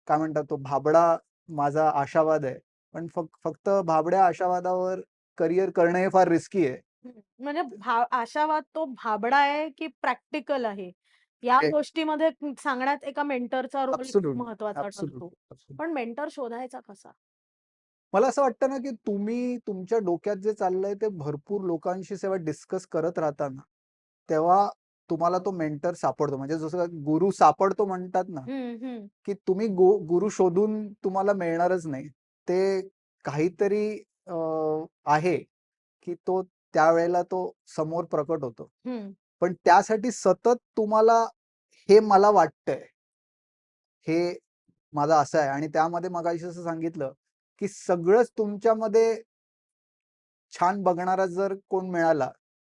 काय म्हणतात तो भाबडा माझा आशावाद आहे, पण फक्त भाबड्या आशावादावर करिअर करणं हे फार रिस्की आहे. म्हणजे आशावाद तो भाबडा आहे की प्रॅक्टिकल आहे या गोष्टीमध्ये सांगण्यात एका मेंटरचा रोल महत्वाचा ठरतो. पण मेंटर शोधायचा कसा? मला असं वाटतं ना की तुम्ही तुमच्या डोक्यात जे चाललंय ते भरपूर लोकांशी जेव्हा डिस्कस करत राहता ना तेव्हा तुम्हाला तो मेंटर सापडतो. म्हणजे जसं गुरु सापडतो म्हणतात ना, की तुम्ही गुरु शोधून तुम्हाला मिळणारच नाही. ते काहीतरी आहे की तो त्यावेळेला तो समोर प्रकट होतो. पण त्यासाठी सतत तुम्हाला हे मला वाटतंय, हे माझं असं आहे आणि त्यामध्ये मगाशी असं सांगितलं की सगळंच तुमच्यामध्ये छान बघणारा जर कोण मिळाला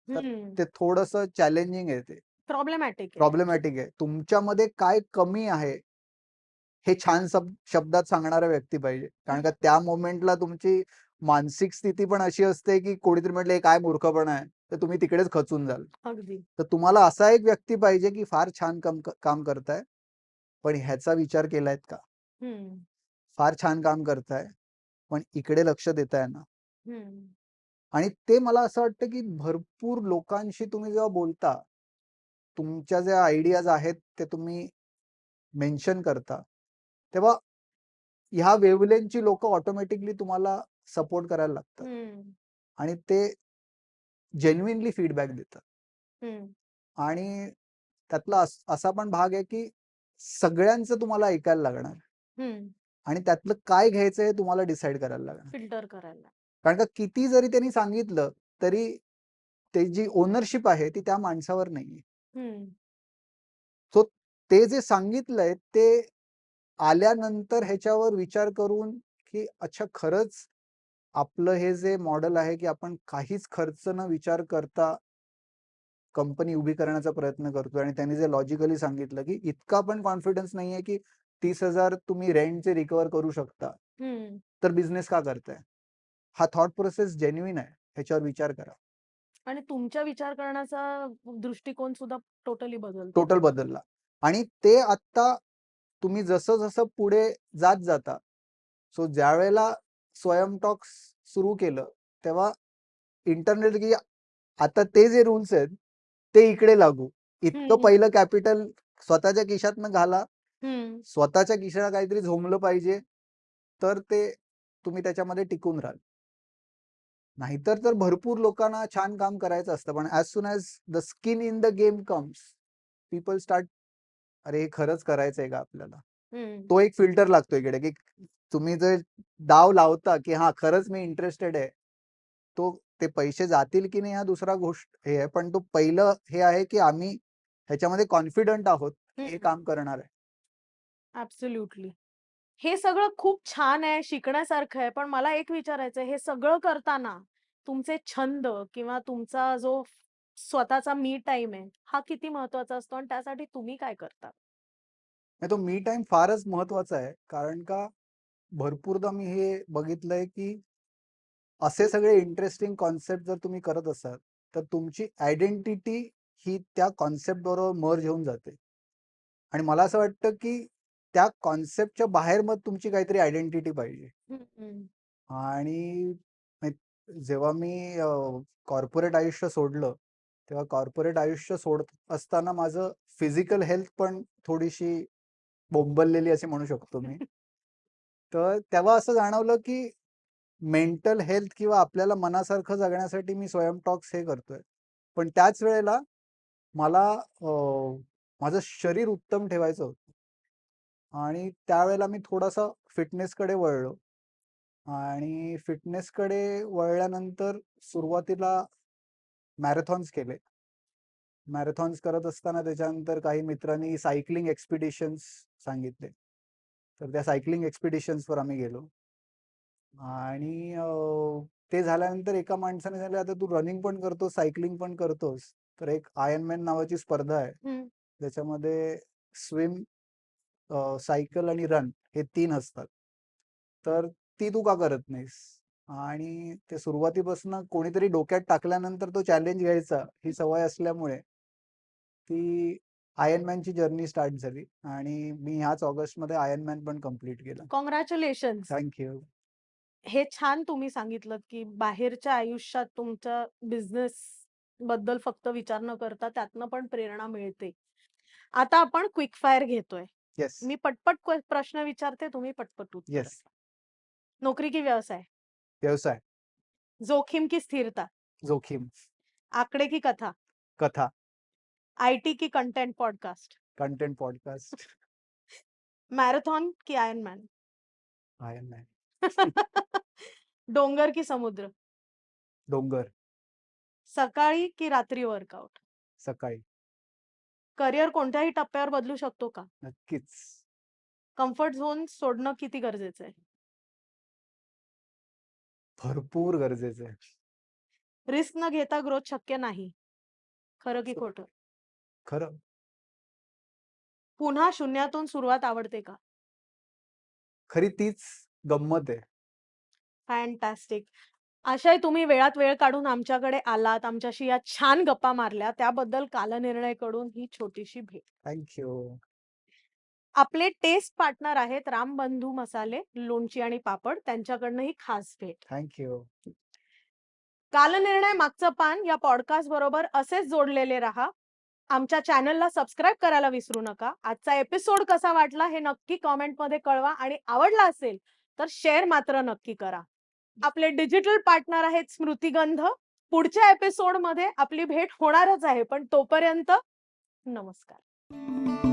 तर ते थोडंसं चॅलेंजिंग आहे. ते प्रॉब्लेमॅटिक आहे. तुमच्यामध्ये काय कमी आहे हे छान शब्दात सांगणारा व्यक्ती पाहिजे. कारण का त्या मोमेंटला तुमची मानसिक स्थिती पण अशी असते की कोणीतरी म्हटलं हे काय मूर्खपणा आहे तर तुम्ही तिकडेच खचून जाल. तर तुम्हाला असा एक व्यक्ती पाहिजे की फार छान काम करताय पण ह्याचा विचार केलायत का, फार छान काम करताय पण इकडे लक्ष देताय ना. आणि ते मला असं वाटतं की भरपूर लोकांशी तुम्ही जेव्हा बोलता तुमच्या ज्या आयडियाज आहेत ते तुम्ही मेन्शन करता तेव्हा ह्या वेव्हलेंथची लोक ऑटोमॅटिकली तुम्हाला सपोर्ट करायला लागतात आणि ते जेन्युइनली फीडबॅक देतात. आणि त्यातला असा पण भाग आहे की सगळ्यांचं तुम्हाला ऐकायला लागणार आणि त्यातलं काय घ्यायचं हे तुम्हाला डिसाईड करायला लागणार, फिल्टर करायला. कारण का किती जरी त्यांनी सांगितलं तरी ते जी ओनरशिप आहे ती त्या माणसावर नाहीये. सो ते जे सांगितलंय ते आल्यानंतर ह्याच्यावर विचार करून की अच्छा खरंच आपलं हे जे मॉडेल आहे की आपण काहीच खर्च न विचार करता कंपनी उभी करण्याचा प्रयत्न करतोय आणि त्यांनी जे लॉजिकली सांगितलं की इतका पण कॉन्फिडन्स नाहीये की 30,000 तुम्ही रेंटचे रिकवर करू शकता तर बिझनेस का करताय. हा थॉट प्रोसेस जेन्युइन आहे ह्याच्यावर विचार करा. आणि तुमच्या विचार करण्याचा दृष्टिकोन सुद्धा टोटली बदलतो. टोटल बदलला. आणि ते आता तुम्ही जसं जसं पुढे जात जाता, सो ज्या वेळेला स्वयं टॉक्स सुरू केलं तेव्हा इंटरनेट की आता ते जे रूल्स आहेत ते इकडे लागू. इतकं हम्म. पहिलं कॅपिटल स्वतःच्या खिशातनं घाला, हम्म. स्वतःच्या खिशाला काहीतरी झोंबलं पाहिजे, तर ते तुम्ही त्याच्यामध्ये टिकून राहाल. नाहीतर तर भरपूर लोकांना छान काम करायचं असतं, पण as soon as the skin in the game comes, people start, अरे हे खरंच करायचंय का आपल्याला? हम्म. तो एक फिल्टर लागतो इकडे, की तुम्ही जर डाव लावता की हा खरंच मी इंटरेस्टेड आहे, तो ते पैसे जातील की नाही हा दुसरा गोष्ट हे आहे, पण तो पहिलं हे आहे की आम्ही ह्याच्यामध्ये कॉन्फिडंट आहोत, हे काम करणार आहे. ऍब्सोल्युटली. हे सगळं खूप छान आहे, शिकण्यासारखं आहे. पण मला एक विचारायचं आहे, हे सगळं करताना तुमचे छंद किंवा तुमचा जो स्वतःचा मी टाइम आहे, हा किती महत्वाचा असतो आणि त्यासाठी तुम्ही काय करता? नाही, तो मी टाइम फारच महत्वाचा आहे, कारण का भरपूरदा मी हे बघितलंय की असे सगळे इंटरेस्टिंग कॉन्सेप्ट जर तुम्ही करत असाल तर तुमची आयडेंटिटी ही त्या कॉन्सेप्ट बरोबर मर्ज होऊन जाते. आणि मला असं वाटतं की त्या कॉन्सेप्टच्या बाहेर मग तुमची काहीतरी आयडेंटिटी पाहिजे. आणि जेव्हा मी कॉर्पोरेट आयुष्य सोडलं तेव्हा कॉर्पोरेट आयुष्य सोडत असताना माझं फिजिकल हेल्थ पण थोडीशी बोंबललेली असे म्हणू शकतो मी. तर तेव्हा असं जाणवलं की मेंटल हेल्थ किंवा आपल्याला मनासारखं जगण्यासाठी मी स्वयं टॉक्स हे करतोय, पण त्याच वेळेला मला माझं शरीर उत्तम ठेवायचं होतं आणि त्यावेळेला मी थोडासा फिटनेसकडे वळलो. आणि फिटनेसकडे वळल्यानंतर सुरुवातीला मॅरेथॉन्स केले. मॅरेथॉन्स करत असताना त्याच्यानंतर काही मित्रांनी सायकलिंग एक्सपिडिशन्स सांगितले, तर त्या सायकलिंग एक्सपिडिशन्सवर आम्ही गेलो. आणि ते झाल्यानंतर एका माणसाने सांगितलं, आता तू रनिंग पण करतोस, सायकलिंग पण करतोस, तर एक आयर्नमॅन नावाची स्पर्धा आहे, ज्याच्यामध्ये स्विम, सायकल आणि रन हे 3 असतात. तर ती तू का करत नाहीस? आणि ते सुरुवातीपासून कोणीतरी डोक्यात टाकल्यानंतर तो चॅलेंज घ्यायचा ही सवय असल्यामुळे ती आयर्नमॅनची जर्नी स्टार्ट झाली आणि मी ह्याच ऑगस्टमध्ये आयर्नमॅन पण कंप्लीट केलं. कॉंग्रॅच्युलेशन. थँक्यू. हे छान तुम्ही सांगितलं की बाहेरच्या आयुष्यात तुमच्या बिझनेस बद्दल फक्त विचार न करता त्यातनं पण प्रेरणा मिळते. आता आपण क्विक फायर घेतोय. येस. मी पटपट प्रश्न विचारते, तुम्ही पटपट उत्तर. येस. नोकरी की व्यवसाय? व्यवसाय. जोखिम की स्थिरता? जोखीम. आकडे की कथा? कथा. आईटी की content podcast? Content podcast. Marathon की आयर्नमॅन? आयर्नमॅन. डोंगर की समुद्र? डोंगर. सकाळी की रात्री वर्कआउट? सकाळी. करिअर कोणत्याही टप्प्यावर बदलू शकतो का? नक्कीच. कम्फर्ट झोन सोडणं किती गरजेचं आहे? भरपूर गरजेचं आहे. रिस्क न घेता ग्रोथ शक्य नाही, खरं की खोटं? खरं. पुन्हा शून्यातून सुरुवात आवडते का? खरी तीच गंमत आहे. फॅन्टॅस्टिक. आशय तुम्ही वेळात वेळ काढून आमच्याकडे आलात, आमच्याशी या छान गप्पा मारल्या, त्याबद्दल कालनिर्णयकडून ही छोटीशी भेट. थँक्यू. आपले टेस्ट पार्टनर आहेत रामबंधू मसाले, लोणची आणि पापड, त्यांच्याकडनं ही खास भेट. थँक्यू. कालनिर्णय मागचं पान या पॉडकास्ट बरोबर असेच जोडलेले राहा. आमच्या चॅनलला सबस्क्राईब करायला विसरू नका. आजचा एपिसोड कसा वाटला हे नक्की कॉमेंटमध्ये कळवा आणि आवडला असेल तर शेअर मात्र नक्की करा. आपले डिजिटल पार्टनर आहेत स्मृतिगंध. पुढच्या एपिसोडमध्ये आपली भेट होणारच आहे, पण तोपर्यंत नमस्कार.